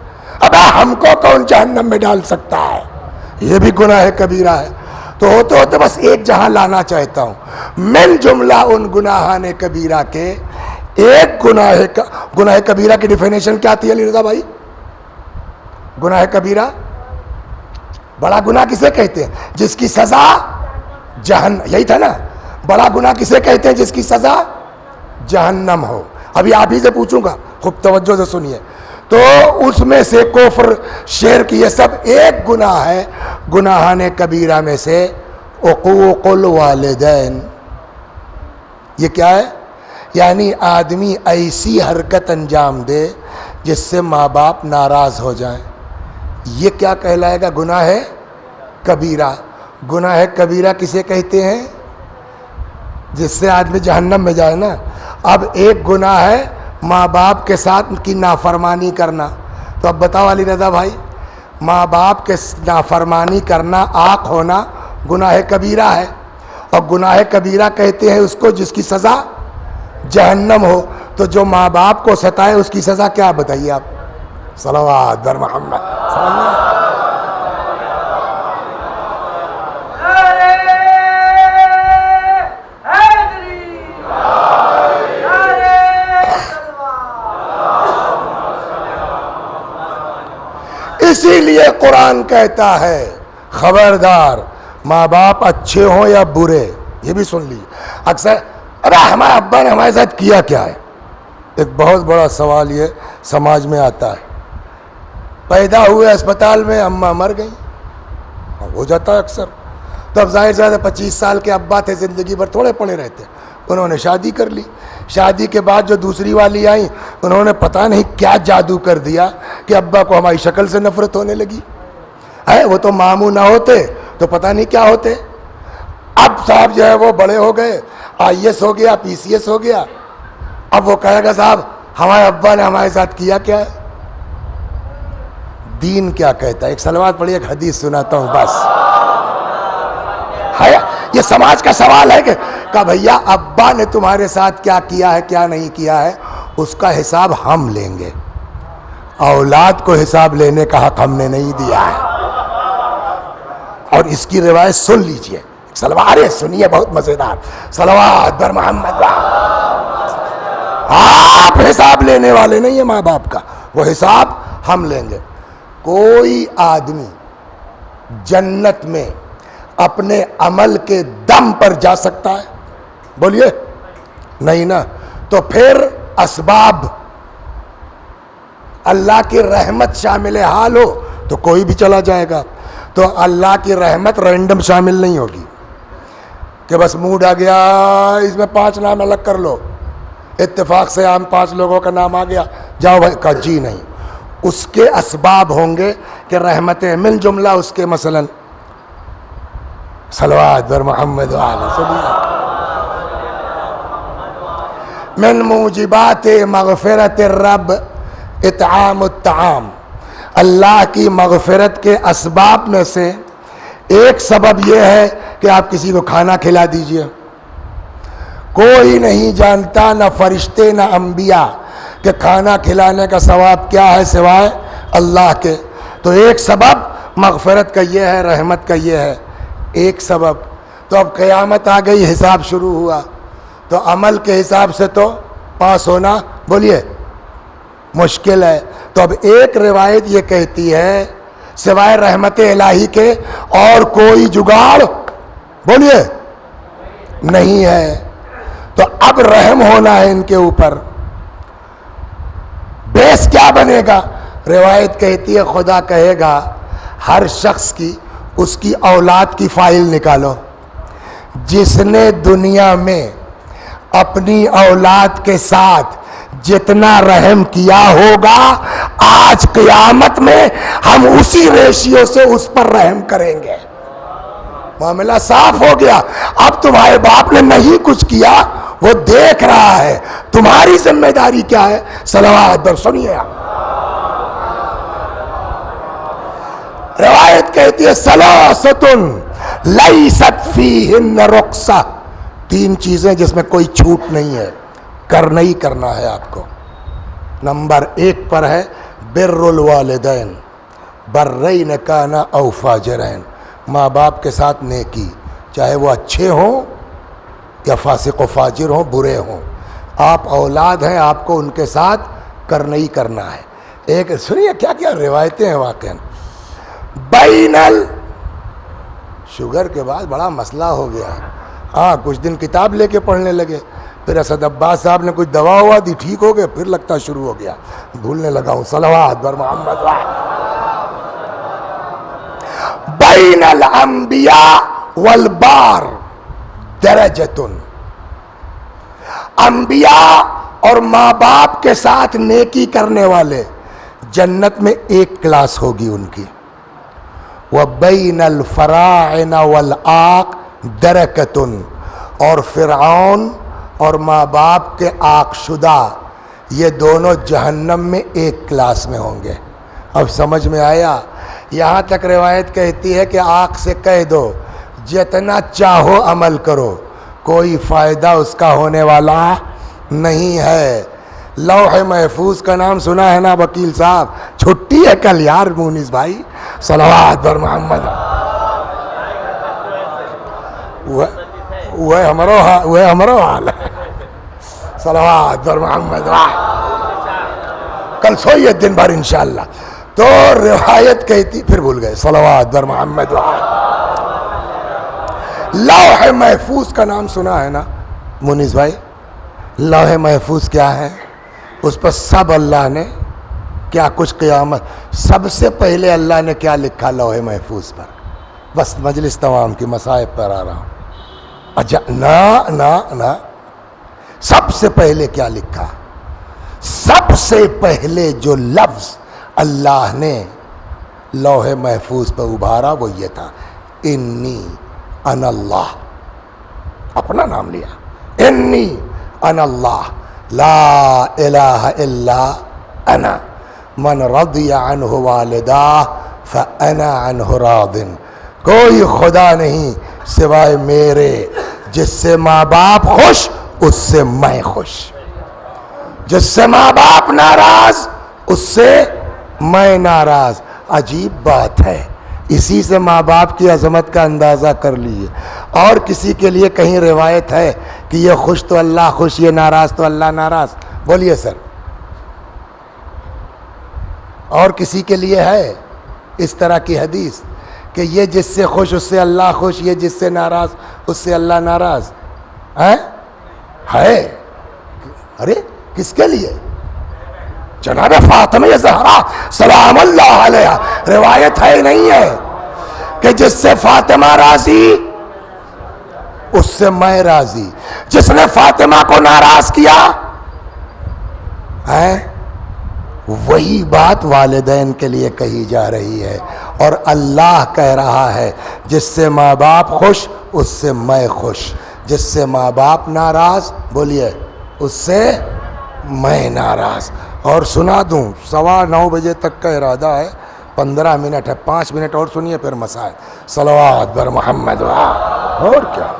ابے ہم کو کون جہنم میں ڈال سکتا ہے، یہ بھی گناہ کبیرہ ہے۔ تو ہوتے ہوتے بس ایک جہاں لانا چاہتا ہوں، من جملہ ان گناہان کبیرہ کے ایک گناہ کبیرہ کی ڈیفینیشن کیا تھی علی رضا بھائی؟ گناہ کبیرہ بڑا گناہ کسے کہتے ہیں؟ جس کی سزا جہنم، یہی تھا نا؟ بڑا گناہ کسے کہتے ہیں؟ جس کی سزا جہنم ہو۔ ابھی آپ ہی سے پوچھوں گا، خوب توجہ سے سنیے۔ تو اس میں سے کفر، شرک، یہ سب ایک گناہ ہے گناہان کبیرہ میں سے۔ عقوق الوالدین یہ کیا ہے؟ یعنی آدمی ایسی حرکت انجام دے جس سے ماں باپ ناراض ہو جائیں، یہ کیا کہلائے گا؟ گناہ کبیرہ۔ گناہ کبیرہ کسے کہتے ہیں؟ جس سے آدمی جہنم میں جائے نا۔ اب ایک گناہ ہے ماں باپ کے ساتھ کی نافرمانی کرنا۔ تو اب بتاؤ علی رضا بھائی، ماں باپ کے نافرمانی کرنا، عاق ہونا گناہ کبیرہ ہے، اور گناہ کبیرہ کہتے ہیں اس کو جس کی سزا جہنم ہو۔ تو جو ماں باپ کو ستائے اس کی سزا کیا بتائیے آپ؟ صلوات بر محمد۔ اسی لیے قرآن کہتا ہے خبردار ماں باپ اچھے ہوں یا برے، یہ بھی سن لیجیے. اکثر ارے ہمارے ابا نے ہمارے ساتھ کیا کیا ہے، ایک بہت بڑا سوال یہ سماج میں آتا ہے. پیدا ہوئے اسپتال میں، اماں مر گئی، ہو جاتا ہے اکثر. تو اب ظاہر زیادہ 25 سال کے ابا تھے، زندگی بھر تھوڑے پڑے رہتے، انہوں نے شادی کر لی. شادی کے بعد جو دوسری والی آئیں، انہوں نے پتہ نہیں کیا جادو کر دیا کہ ابا کو ہماری شکل سے نفرت ہونے لگی. وہ تو ماموں نہ ہوتے تو پتہ نہیں کیا ہوتے. اب صاحب جو ہے وہ بڑے ہو گئے، IAS ہو گیا، PCS ہو گیا. اب وہ کہے گا صاحب ہمارے ابا نے ہمارے ساتھ کیا کیا ہے. دین کیا کہتا ہے؟ ایک سلوات پڑھی، ایک حدیث سناتا ہوں بس. ہے یہ سماج کا سوال ہے کہ بھیا ابا نے تمہارے ساتھ کیا کیا ہے، کیا نہیں کیا ہے، اس کا حساب ہم لیں گے. اولاد کو حساب لینے کا حق ہم نے نہیں دیا ہے. اور اس کی روایت سن لیجئے، سلوات سنیے، بہت مزیدار. صلوات بر محمد. آپ حساب لینے والے نہیں ہیں ماں باپ کا، وہ حساب ہم لیں گے. کوئی آدمی جنت میں اپنے عمل کے دم پر جا سکتا ہے؟ بولیے نہیں نا. تو پھر اسباب، اللہ کی رحمت شامل حال ہو تو کوئی بھی چلا جائے گا. تو اللہ کی رحمت رینڈم شامل نہیں ہوگی کہ بس موڈ آ گیا اس میں 5 نام الگ کر لو، اتفاق سے عام 5 لوگوں کا نام آ گیا جاؤ بھائی کا. جی نہیں، اس کے اسباب ہوں گے کہ رحمتیں مل جملہ اس کے. مثلا صلوات بر محمد وعلی سنیے. من موجبات مغفرت الرب اطعام الطعام. اللہ کی مغفرت کے اسباب میں سے ایک سبب یہ ہے کہ آپ کسی کو کھانا کھلا دیجئے. کوئی نہیں جانتا، نہ فرشتے نہ انبیاء، کہ کھانا کھلانے کا ثواب کیا ہے سوائے اللہ کے. تو ایک سبب مغفرت کا یہ ہے، رحمت کا یہ ہے ایک سبب. تو اب قیامت آ گئی، حساب شروع ہوا، تو عمل کے حساب سے تو پاس ہونا بولیے مشکل ہے. تو اب ایک روایت یہ کہتی ہے سوائے رحمت الہی کے اور کوئی جگاڑ بولیے نہیں ہے. تو اب رحم ہونا ہے ان کے اوپر. بیس کیا بنے گا؟ روایت کہتی ہے خدا کہے گا ہر شخص کی، اس کی اولاد کی فائل نکالو. جس نے دنیا میں اپنی اولاد کے ساتھ جتنا رحم کیا ہوگا، آج قیامت میں ہم اسی ریشیو سے اس پر رحم کریں گے. معاملہ صاف ہو گیا. اب تمہارے باپ نے نہیں کچھ کیا، وہ دیکھ رہا ہے. تمہاری ذمہ داری کیا ہے؟ صلوات پر سنیے. آپ روایت کہتی ہے ثلاثۃ لیست فیہن رخصہ. 3 چیزیں جس میں کوئی چھوٹ نہیں ہے، کرنا ہی کرنا ہے آپ کو. نمبر 1 پر ہے بر الوالدین برین کانا او فاجرین. ماں باپ کے ساتھ نیکی، چاہے وہ اچھے ہوں یا فاسق و فاجر ہوں، برے ہوں. آپ اولاد ہیں، آپ کو ان کے ساتھ کرنا ہی کرنا ہے. ایک سنیے کیا کیا روایتیں ہیں واقعا. شوگر کے بعد بڑا مسئلہ ہو گیا. ہاں کچھ دن کتاب لے کے پڑھنے لگے، پھر اسد عباس صاحب نے کچھ دوا ہوا دی، ٹھیک ہو گئے، پھر لگتا شروع ہو گیا، بھولنے لگا ہوں. صلوات بر محمد. بین الانبیاء والبار درجۃ. انبیاء اور ماں باپ کے ساتھ نیکی کرنے والے جنت میں ایک کلاس ہوگی ان کی. وبین الفراعنہ والعاق درکۃ. اور فرعون اور ماں باپ کے عاق شدہ یہ دونوں جہنم میں ایک کلاس میں ہوں گے. اب سمجھ میں آیا؟ یہاں تک روایت کہتی ہے کہ عاق سے کہہ دو جتنا چاہو عمل کرو، کوئی فائدہ اس کا ہونے والا نہیں ہے. لوح محفوظ کا نام سنا ہے نا وکیل صاحب؟ چھٹی ہے کل یار مونس بھائی. صلوات بر محمد. وہ ہمارو حال ہے. صلوات بر محمد. کل سوئیے دن بھر انشاءاللہ. تو روایت کہتی، پھر بھول گئے. صلوات بر محمد. لوح محفوظ کا نام سنا ہے نا منیس بھائی؟ لوح محفوظ کیا ہے؟ اس پر سب اللہ نے کیا کچھ قیامت، سب سے پہلے اللہ نے کیا لکھا لوح محفوظ پر؟ بس مجلس تمام کی مصائب پر آ رہا ہوں. نا سب سے پہلے کیا لکھا؟ سب سے پہلے جو لفظ اللہ نے لوح محفوظ پہ ابھارا وہ یہ تھا، انی انا اللہ. اپنا نام لیا، انی انا اللہ لا الہ الا انا من رضی عنہ والداہ فانا عنہ راض. کوئی خدا نہیں سوائے میرے، جس سے ماں باپ خوش اس سے میں خوش، جس سے ماں باپ ناراض اس سے میں ناراض. عجیب بات ہے، اسی سے ماں باپ کی عظمت کا اندازہ کر لیے. اور کسی کے لیے کہیں روایت ہے کہ یہ خوش تو اللہ خوش، یہ ناراض تو اللہ ناراض؟ بولیے سر. اور کسی کے لیے ہے اس طرح کی حدیث کہ یہ جس سے خوش اس سے اللہ خوش، یہ جس سے ناراض اس سے اللہ ناراض ہے؟ ارے کس کے لیے؟ جناب فاطمہ زہرا سلام اللہ علیہا روایت ہے نہیں ہے کہ جس سے فاطمہ راضی اس سے میں راضی، جس نے فاطمہ کو ناراض کیا ہے وہی بات والدین کے لیے کہی جا رہی ہے. اور اللہ کہہ رہا ہے جس سے ماں باپ خوش اس سے میں خوش، جس سے ماں باپ ناراض بولیے اس سے میں ناراض. اور سنا دوں 9:15 بجے تک کا ارادہ ہے، 15 منٹ ہے، 5 منٹ اور سنیے پھر مسائل. صلوات بر محمد. اور کیا؟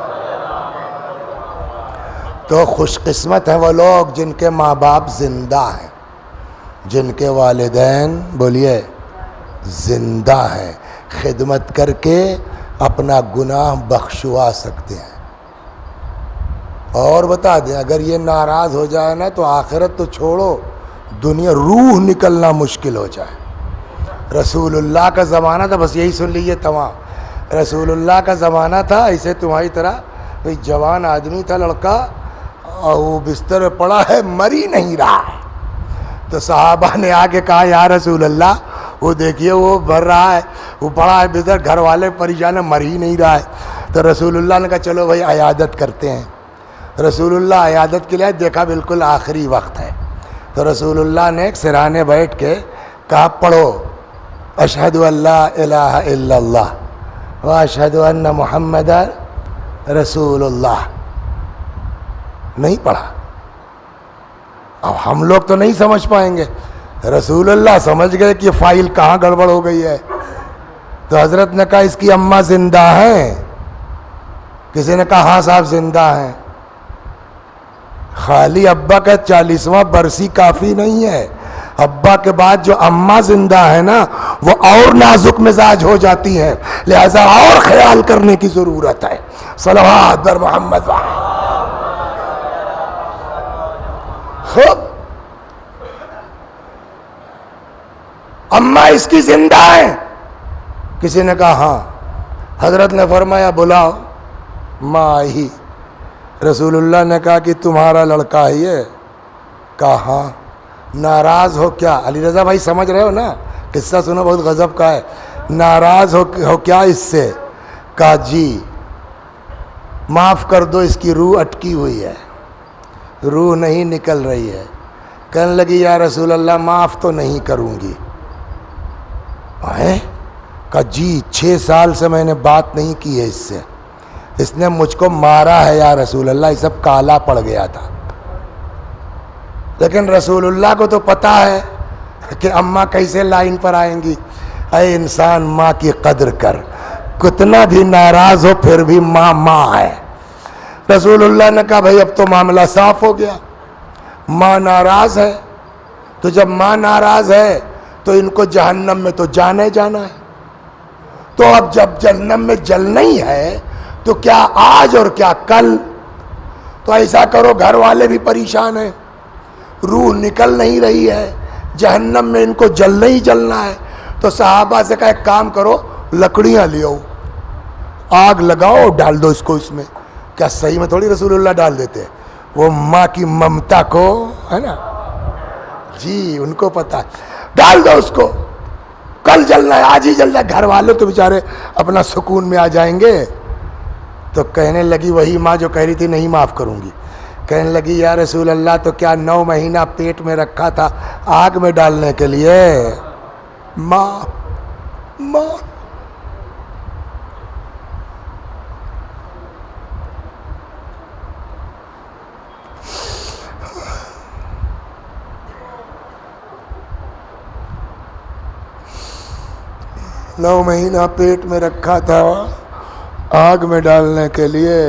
تو خوش قسمت ہیں وہ لوگ جن کے ماں باپ زندہ ہیں، جن کے والدین بولیے زندہ ہیں، خدمت کر کے اپنا گناہ بخشوا سکتے ہیں. اور بتا دیں اگر یہ ناراض ہو جائے نا تو آخرت تو چھوڑو، دنیا روح نکلنا مشکل ہو جائے. رسول اللہ کا زمانہ تھا، بس یہی سن لیجیے تمام. رسول اللہ کا زمانہ تھا، ایسے تمہاری طرح کوئی جوان آدمی تھا لڑکا، اور وہ بستر میں پڑا ہے، مر ہی نہیں رہا ہے. تو صحابہ نے آ کے کہا یا رسول اللہ وہ دیکھیے وہ مر رہا ہے، وہ پڑا ہے بستر، گھر والے پریشان ہے، مر ہی نہیں رہا ہے. تو رسول اللہ نے کہا چلو بھائی عیادت کرتے ہیں. رسول اللہ عیادت کے لیے دیکھا بالکل آخری وقت ہے. تو رسول اللہ نے ایک سرانے بیٹھ کے کہا پڑھو اشہد ان لا الہ الا اللہ واشہد ان محمد رسول اللہ. نہیں پڑھا. اب ہم لوگ تو نہیں سمجھ پائیں گے، رسول اللہ سمجھ گئے کہ یہ فائل کہاں گڑبڑ ہو گئی ہے. تو حضرت نے کہا اس کی اماں زندہ ہیں؟ کسی نے کہا ہاں صاحب زندہ ہیں. خالی ابا کا 40واں برسی کافی نہیں ہے، ابا کے بعد جو اماں زندہ ہے نا وہ اور نازک مزاج ہو جاتی ہیں، لہذا اور خیال کرنے کی ضرورت ہے. صلوات بر محمد. خوب اماں اس کی زندہ ہیں؟ کسی نے کہا ہاں. حضرت نے فرمایا بلاؤ. ماں آئی. رسول اللہ نے کہا کہ تمہارا لڑکا ہی ہے؟ کہا ہاں. ناراض ہو کیا؟ علی رضا بھائی سمجھ رہے ہو نا قصہ سنو، بہت غضب کا ہے. ناراض ہو کیا اس سے؟ کہا جی معاف کر دو، اس کی روح اٹکی ہوئی ہے، روح نہیں نکل رہی ہے. کہنے لگی یا رسول اللہ معاف تو نہیں کروں گی. کہا جی 6 سال سے میں نے بات نہیں کی ہے اس سے، اس نے مجھ کو مارا ہے یا رسول اللہ، یہ سب کالا پڑ گیا تھا. لیکن رسول اللہ کو تو پتہ ہے کہ اماں کیسے لائن پر آئیں گی. اے انسان ماں کی قدر کر، کتنا بھی ناراض ہو پھر بھی ماں ماں ہے. رسول اللہ نے کہا بھائی اب تو معاملہ صاف ہو گیا، ماں ناراض ہے. تو جب ماں ناراض ہے تو ان کو جہنم میں تو جانا ہی جانا ہے. تو اب جب جہنم میں جلنا ہی ہے تو کیا آج اور کیا کل؟ تو ایسا کرو گھر والے بھی پریشان ہیں، روح نکل نہیں رہی ہے، جہنم میں ان کو جلنا ہی جلنا ہے. تو صحابہ سے کہا ایک کام کرو لکڑیاں لے آؤ. آگ لگاؤ ڈال دو اس کو اس میں. کیا صحیح میں تھوڑی رسول اللہ ڈال دیتے ہیں, وہ ماں کی ممتا کو ہے نا جی ان کو پتا ہے, ڈال دو اس کو, کل جلنا ہے آج ہی جلنا ہے. گھر والے تو بیچارے اپنا سکون میں آ جائیں گے. تو کہنے لگی وہی ماں جو کہہ رہی تھی نہیں معاف کروں گی, کہنے لگی یا رسول اللہ تو کیا 9 مہینہ پیٹ میں رکھا تھا آگ میں ڈالنے کے لیے؟ ماں 9 مہینہ پیٹ میں رکھا تھا آگ میں ڈالنے کے لیے.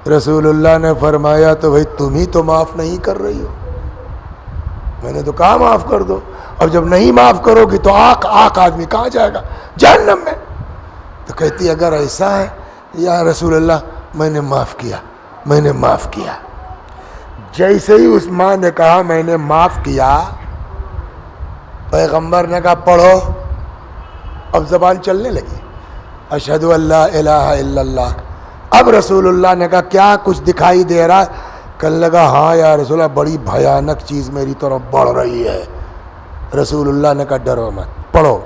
رسول اللہ نے فرمایا تو بھائی تم ہی تو معاف نہیں کر رہی ہو, میں نے تو کہا معاف کر دو, اور جب نہیں معاف کرو گی تو آنکھ آدمی کہاں جائے گا؟ جہنم میں. تو کہتی اگر ایسا ہے یا رسول اللہ میں نے معاف کیا. جیسے ہی اس ماں نے کہا میں نے معاف کیا, پیغمبر نے کہا پڑھو. اب زبان چلنے لگی, اشہدو ان لا الہ الا اللہ. اب رسول اللہ نے کہا کیا کچھ دکھائی دے رہا ہے؟ کہنے لگا ہاں یا رسول اللہ بڑی بھیانک چیز میری طرف بڑھ رہی ہے. رسول اللہ نے کہا ڈرو مت, پڑھو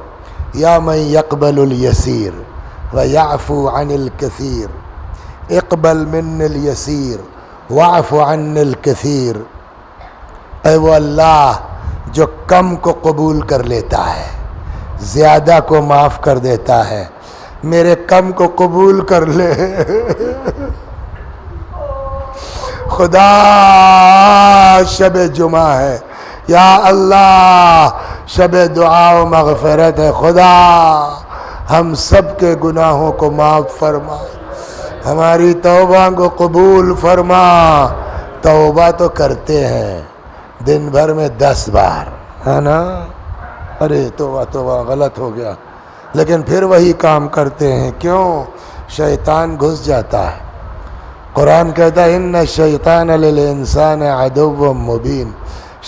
یا من یقبل الیسیر ویعفو عن الکثیر اقبل من الیسیر واعف عن الکثیر. اے وہ اللہ جو کم کو قبول کر لیتا ہے زیادہ کو معاف کر دیتا ہے, میرے کم کو قبول کر لے. خدا شب جمعہ ہے, یا اللہ شب دعا و مغفرت ہے. خدا ہم سب کے گناہوں کو معاف فرما, ہماری توبہ کو قبول فرما. توبہ تو کرتے ہیں دن بھر میں 10 بار, ہے نا؟ ارے توبہ غلط ہو گیا, لیکن پھر وہی کام کرتے ہیں. کیوں؟ شیطان گھس جاتا ہے. قرآن کہتا ہے ان الشیطان للانسان عدو مبین.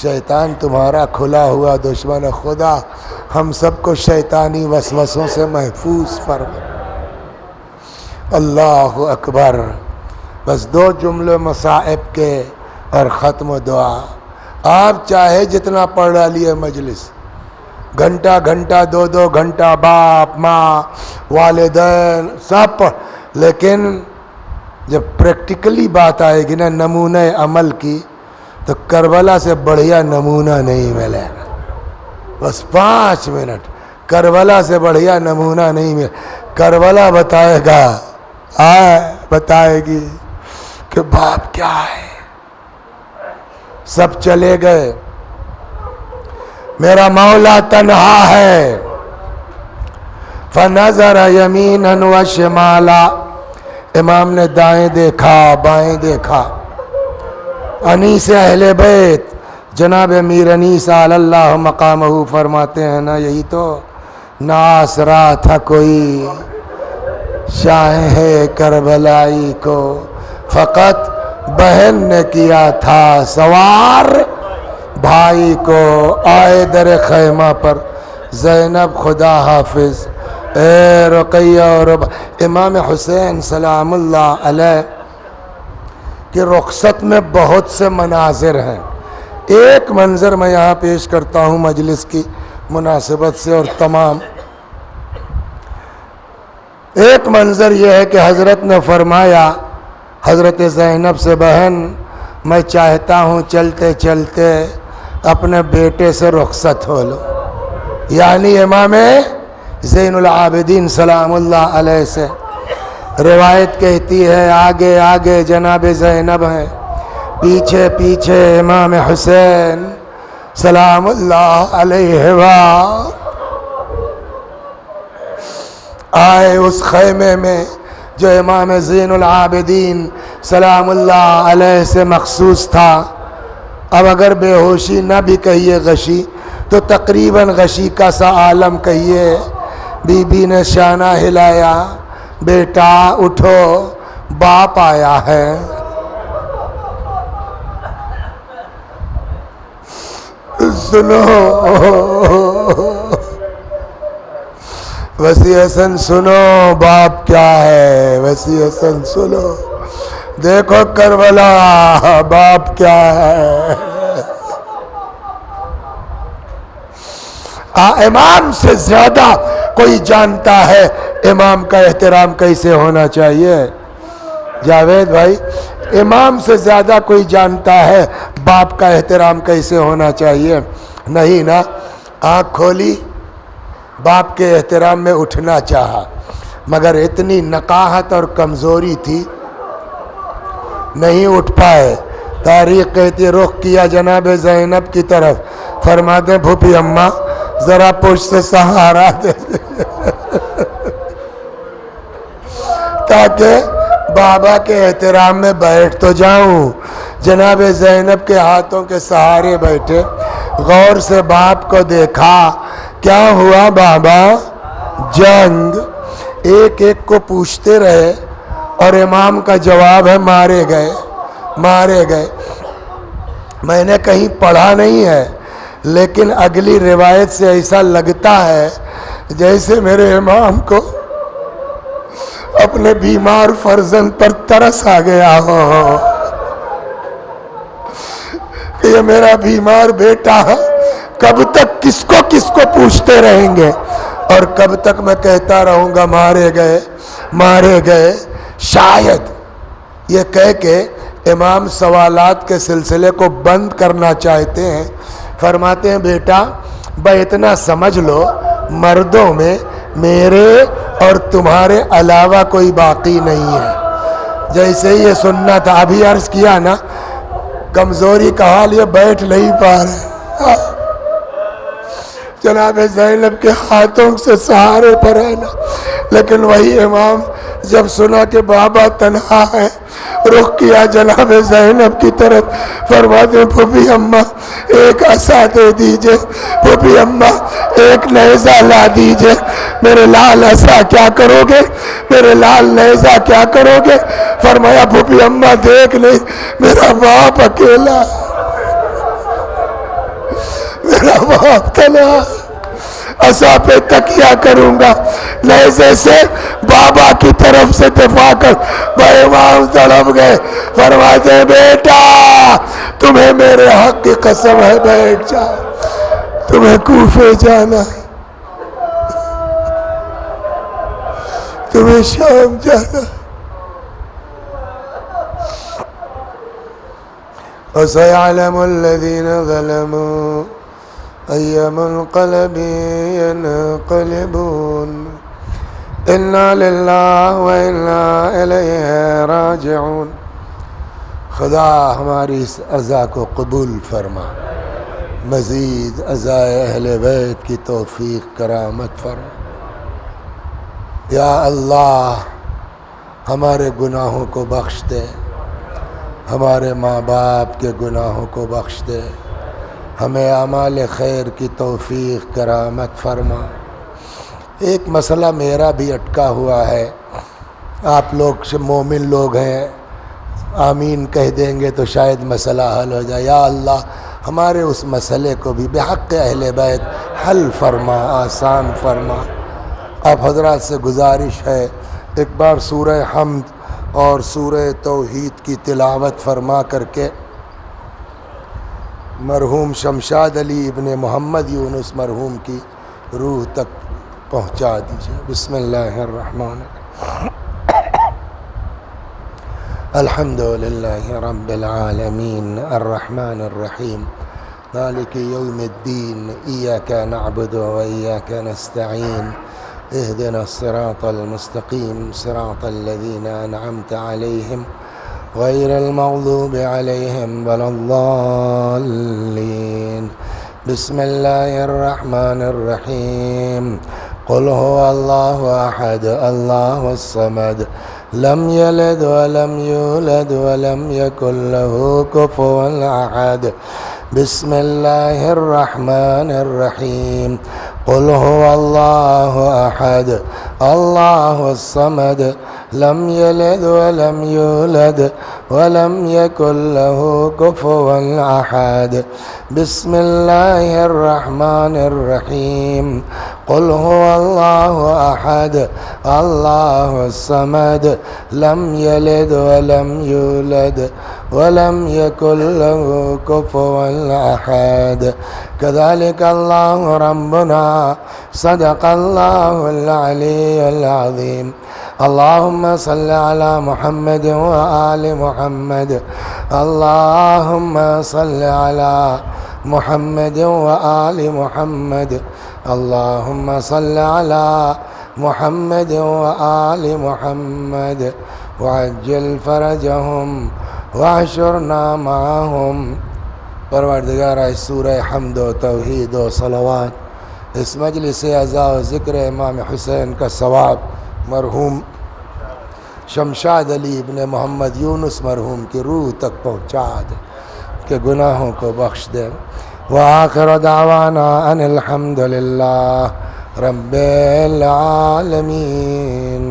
شیطان تمہارا کھلا ہوا دشمن ہے. خدا ہم سب کو شیطانی وسوسوں سے محفوظ فرما. اللہ اکبر. بس 2 جملے مصائب کے اور ختم دعا. آپ چاہے جتنا پڑھ ڈالیے مجلس, گھنٹہ 2 گھنٹہ, باپ ماں والدین سب پڑھ, لیکن جب پریکٹیکلی بات آئے گی نا نمونہ عمل کی, تو کربلا سے بڑھیا نمونہ نہیں ملے گا. بس 5 منٹ, کربلا سے بڑھیا نمونہ نہیں ملے. کربلا بتائے گی کہ باپ کیا ہے. سب چلے گئے, میرا مولا تنہا ہے. فنظر یمینا و شمالا, امام نے دائیں دیکھا بائیں دیکھا. انیس اہل بیت جناب امیر انیس علی اللہ مقامہ فرماتے ہیں نا, یہی تو ناس رہا تھا کوئی شاہ کربلائی کو, فقط بہن نے کیا تھا سوار بھائی کو. آئے در خیمہ پر زینب خدا حافظ, اے رقیہ اور امام حسین سلام اللہ علیہ کی رخصت میں بہت سے مناظر ہیں. ایک منظر میں یہاں پیش کرتا ہوں مجلس کی مناسبت سے, اور تمام ایک منظر یہ ہے کہ حضرت نے فرمایا حضرت زینب سے, بہن میں چاہتا ہوں چلتے چلتے اپنے بیٹے سے رخصت ہو لو. یعنی امام زین العابدین سلام اللہ علیہ سے. روایت کہتی ہے آگے آگے جناب زینب ہیں, پیچھے پیچھے امام حسین سلام اللہ علیہ آئے اس خیمے میں جو امام زین العابدین سلام اللہ علیہ سے مخصوص تھا. اب اگر بے ہوشی نہ بھی کہیے غشی, تو تقریباً غشی کا سا عالم کہیے. بی بی نے شانہ ہلایا, بیٹا اٹھو باپ آیا ہے. سنو وسیع حسن سنو باپ کیا ہے، وسیع حسن سنو، دیکھو کربلا باپ کیا ہے۔ امام سے زیادہ کوئی جانتا ہے امام کا احترام کیسے ہونا چاہیے؟ جاوید بھائی، امام سے زیادہ کوئی جانتا ہے باپ کا احترام کیسے ہونا چاہیے؟ نہیں نا؟ آنکھ کھولی، باپ کے احترام میں اٹھنا چاہا، مگر اتنی نقاہت اور کمزوری تھی نہیں اٹھ پائے۔ تاریخ کہتی رخ کیا جناب زینب کی طرف، فرماتے پھوپھی اماں ذرا پشت سے سہارا دے تاکہ بابا کے احترام میں بیٹھ تو جاؤں۔ جناب زینب کے ہاتھوں کے سہارے بیٹھے، غور سے باپ کو دیکھا۔ کیا ہوا بابا؟ جنگ۔ ایک ایک کو پوچھتے رہے اور امام کا جواب ہے مارے گئے، مارے گئے۔ میں نے کہیں پڑھا نہیں ہے، لیکن اگلی روایت سے ایسا لگتا ہے جیسے میرے امام کو اپنے بیمار فرزند پر ترس آ گیا ہو کہ یہ میرا بیمار بیٹا کب تک کس کو پوچھتے رہیں گے، اور کب تک میں کہتا رہوں گا مارے گئے مارے گئے۔ شاید یہ کہہ کے امام سوالات کے سلسلے کو بند کرنا چاہتے ہیں۔ فرماتے ہیں بیٹا اتنا سمجھ لو، مردوں میں میرے اور تمہارے علاوہ کوئی باقی نہیں ہے۔ جیسے یہ سننا تھا، ابھی عرض کیا نا، کمزوری کا حال یہ بیٹھ نہیں پا رہے۔ جناب زینب کے ہاتھوں سے سہارے پر ہے نا، لیکن وہی امام جب سنا کہ بابا تنہا ہے، رخ کیا جناب زینب کی طرف، فرماتے پھوپھی اماں ایک عصا دے دیجئے، پھوپھی اماں ایک نیزہ لا دیجئے۔ میرے لال عصا کیا کرو گے؟ میرے لال نیزہ کیا کرو گے؟ فرمایا پھوپھی اماں دیکھ نہیں، میرا باپ اکیلا، میرا باپ تنہا، عصا پہ تکیہ کروں گا، نیزے سے بابا کی طرف سے دفاع کر۔ بھائی امام تڑپ گئے، فرماتے ہیں بیٹا تمہیں میرے حق کی قسم ہے بیٹھ جا، تمہیں کوفے جانا ہے، تمہیں شام جانا ہے۔ وَسَيَعْلَمُ الَّذِينَ ظَلَمُوا أَيَّ مُنْقَلَبٍ يَنْقَلِبُونَ إِنَّا لِلَّهِ وَإِنَّا إِلَيْهِ رَاجِعُونَ۔ خدا ہماری اس عزا کو قبول فرما، مزید عزائے اہل بیت کی توفیق کرامت فرما۔ یا اللہ ہمارے گناہوں کو بخش دے، ہمارے ماں باپ کے گناہوں کو بخش دے، ہمیں اعمال خیر کی توفیق کرامت فرما۔ ایک مسئلہ میرا بھی اٹکا ہوا ہے، آپ لوگ مومن لوگ ہیں، آمین کہہ دیں گے تو شاید مسئلہ حل ہو جائے۔ یا اللہ ہمارے اس مسئلے کو بھی بحق اہل بیت حل فرما، آسان فرما۔ آپ حضرات سے گزارش ہے ایک بار سورہ حمد اور سورہ توحید کی تلاوت فرما کر کے مرحوم شمشاد علی ابن محمد یونس مرحوم کی روح تک پہنچا دیجیے۔ بسم اللہ الرحمن الرحیم۔ الحمدللہ رب العالمین الرحمن الرحیم مالک یوم الدین ایاک نعبد و ایاک نستعین اهدنا الصراط المستقيم صراط الذين أنعمت عليهم غير المغضوب عليهم ولا الضالين بسم الله الرحمن الرحيم قل هو الله أحد الله الصمد لم يلد ولم يولد ولم يكن له كفوا أحد بسم الله الرحمن الرحيم قل هو الله أحد الله الصمد لم يلد ولم يولد ولم يكن له كفوا أحد بسم الله الرحمن الرحيم قل هو الله أحد الله الصمد لم يلد ولم يولد ولم يكن له كفوا أحد كذلك الله ربنا صدق الله العلي العظيم اللهم صل على محمد وآل محمد اللهم صل على محمد وآل محمد اللهم صل على محمد وآل محمد وعجل فرجهم واحشرنا معهم. پروردگار اس سورہ حمد و توحید و صلوات اس مجلس عزا و ذکر امام حسین کا ثواب مرحوم شمشاد علی ابن محمد یونس مرحوم کی روح تک پہنچا دے کہ گناہوں کو بخش دے. وآخر دعوانا ان الحمد للہ رب العالمین.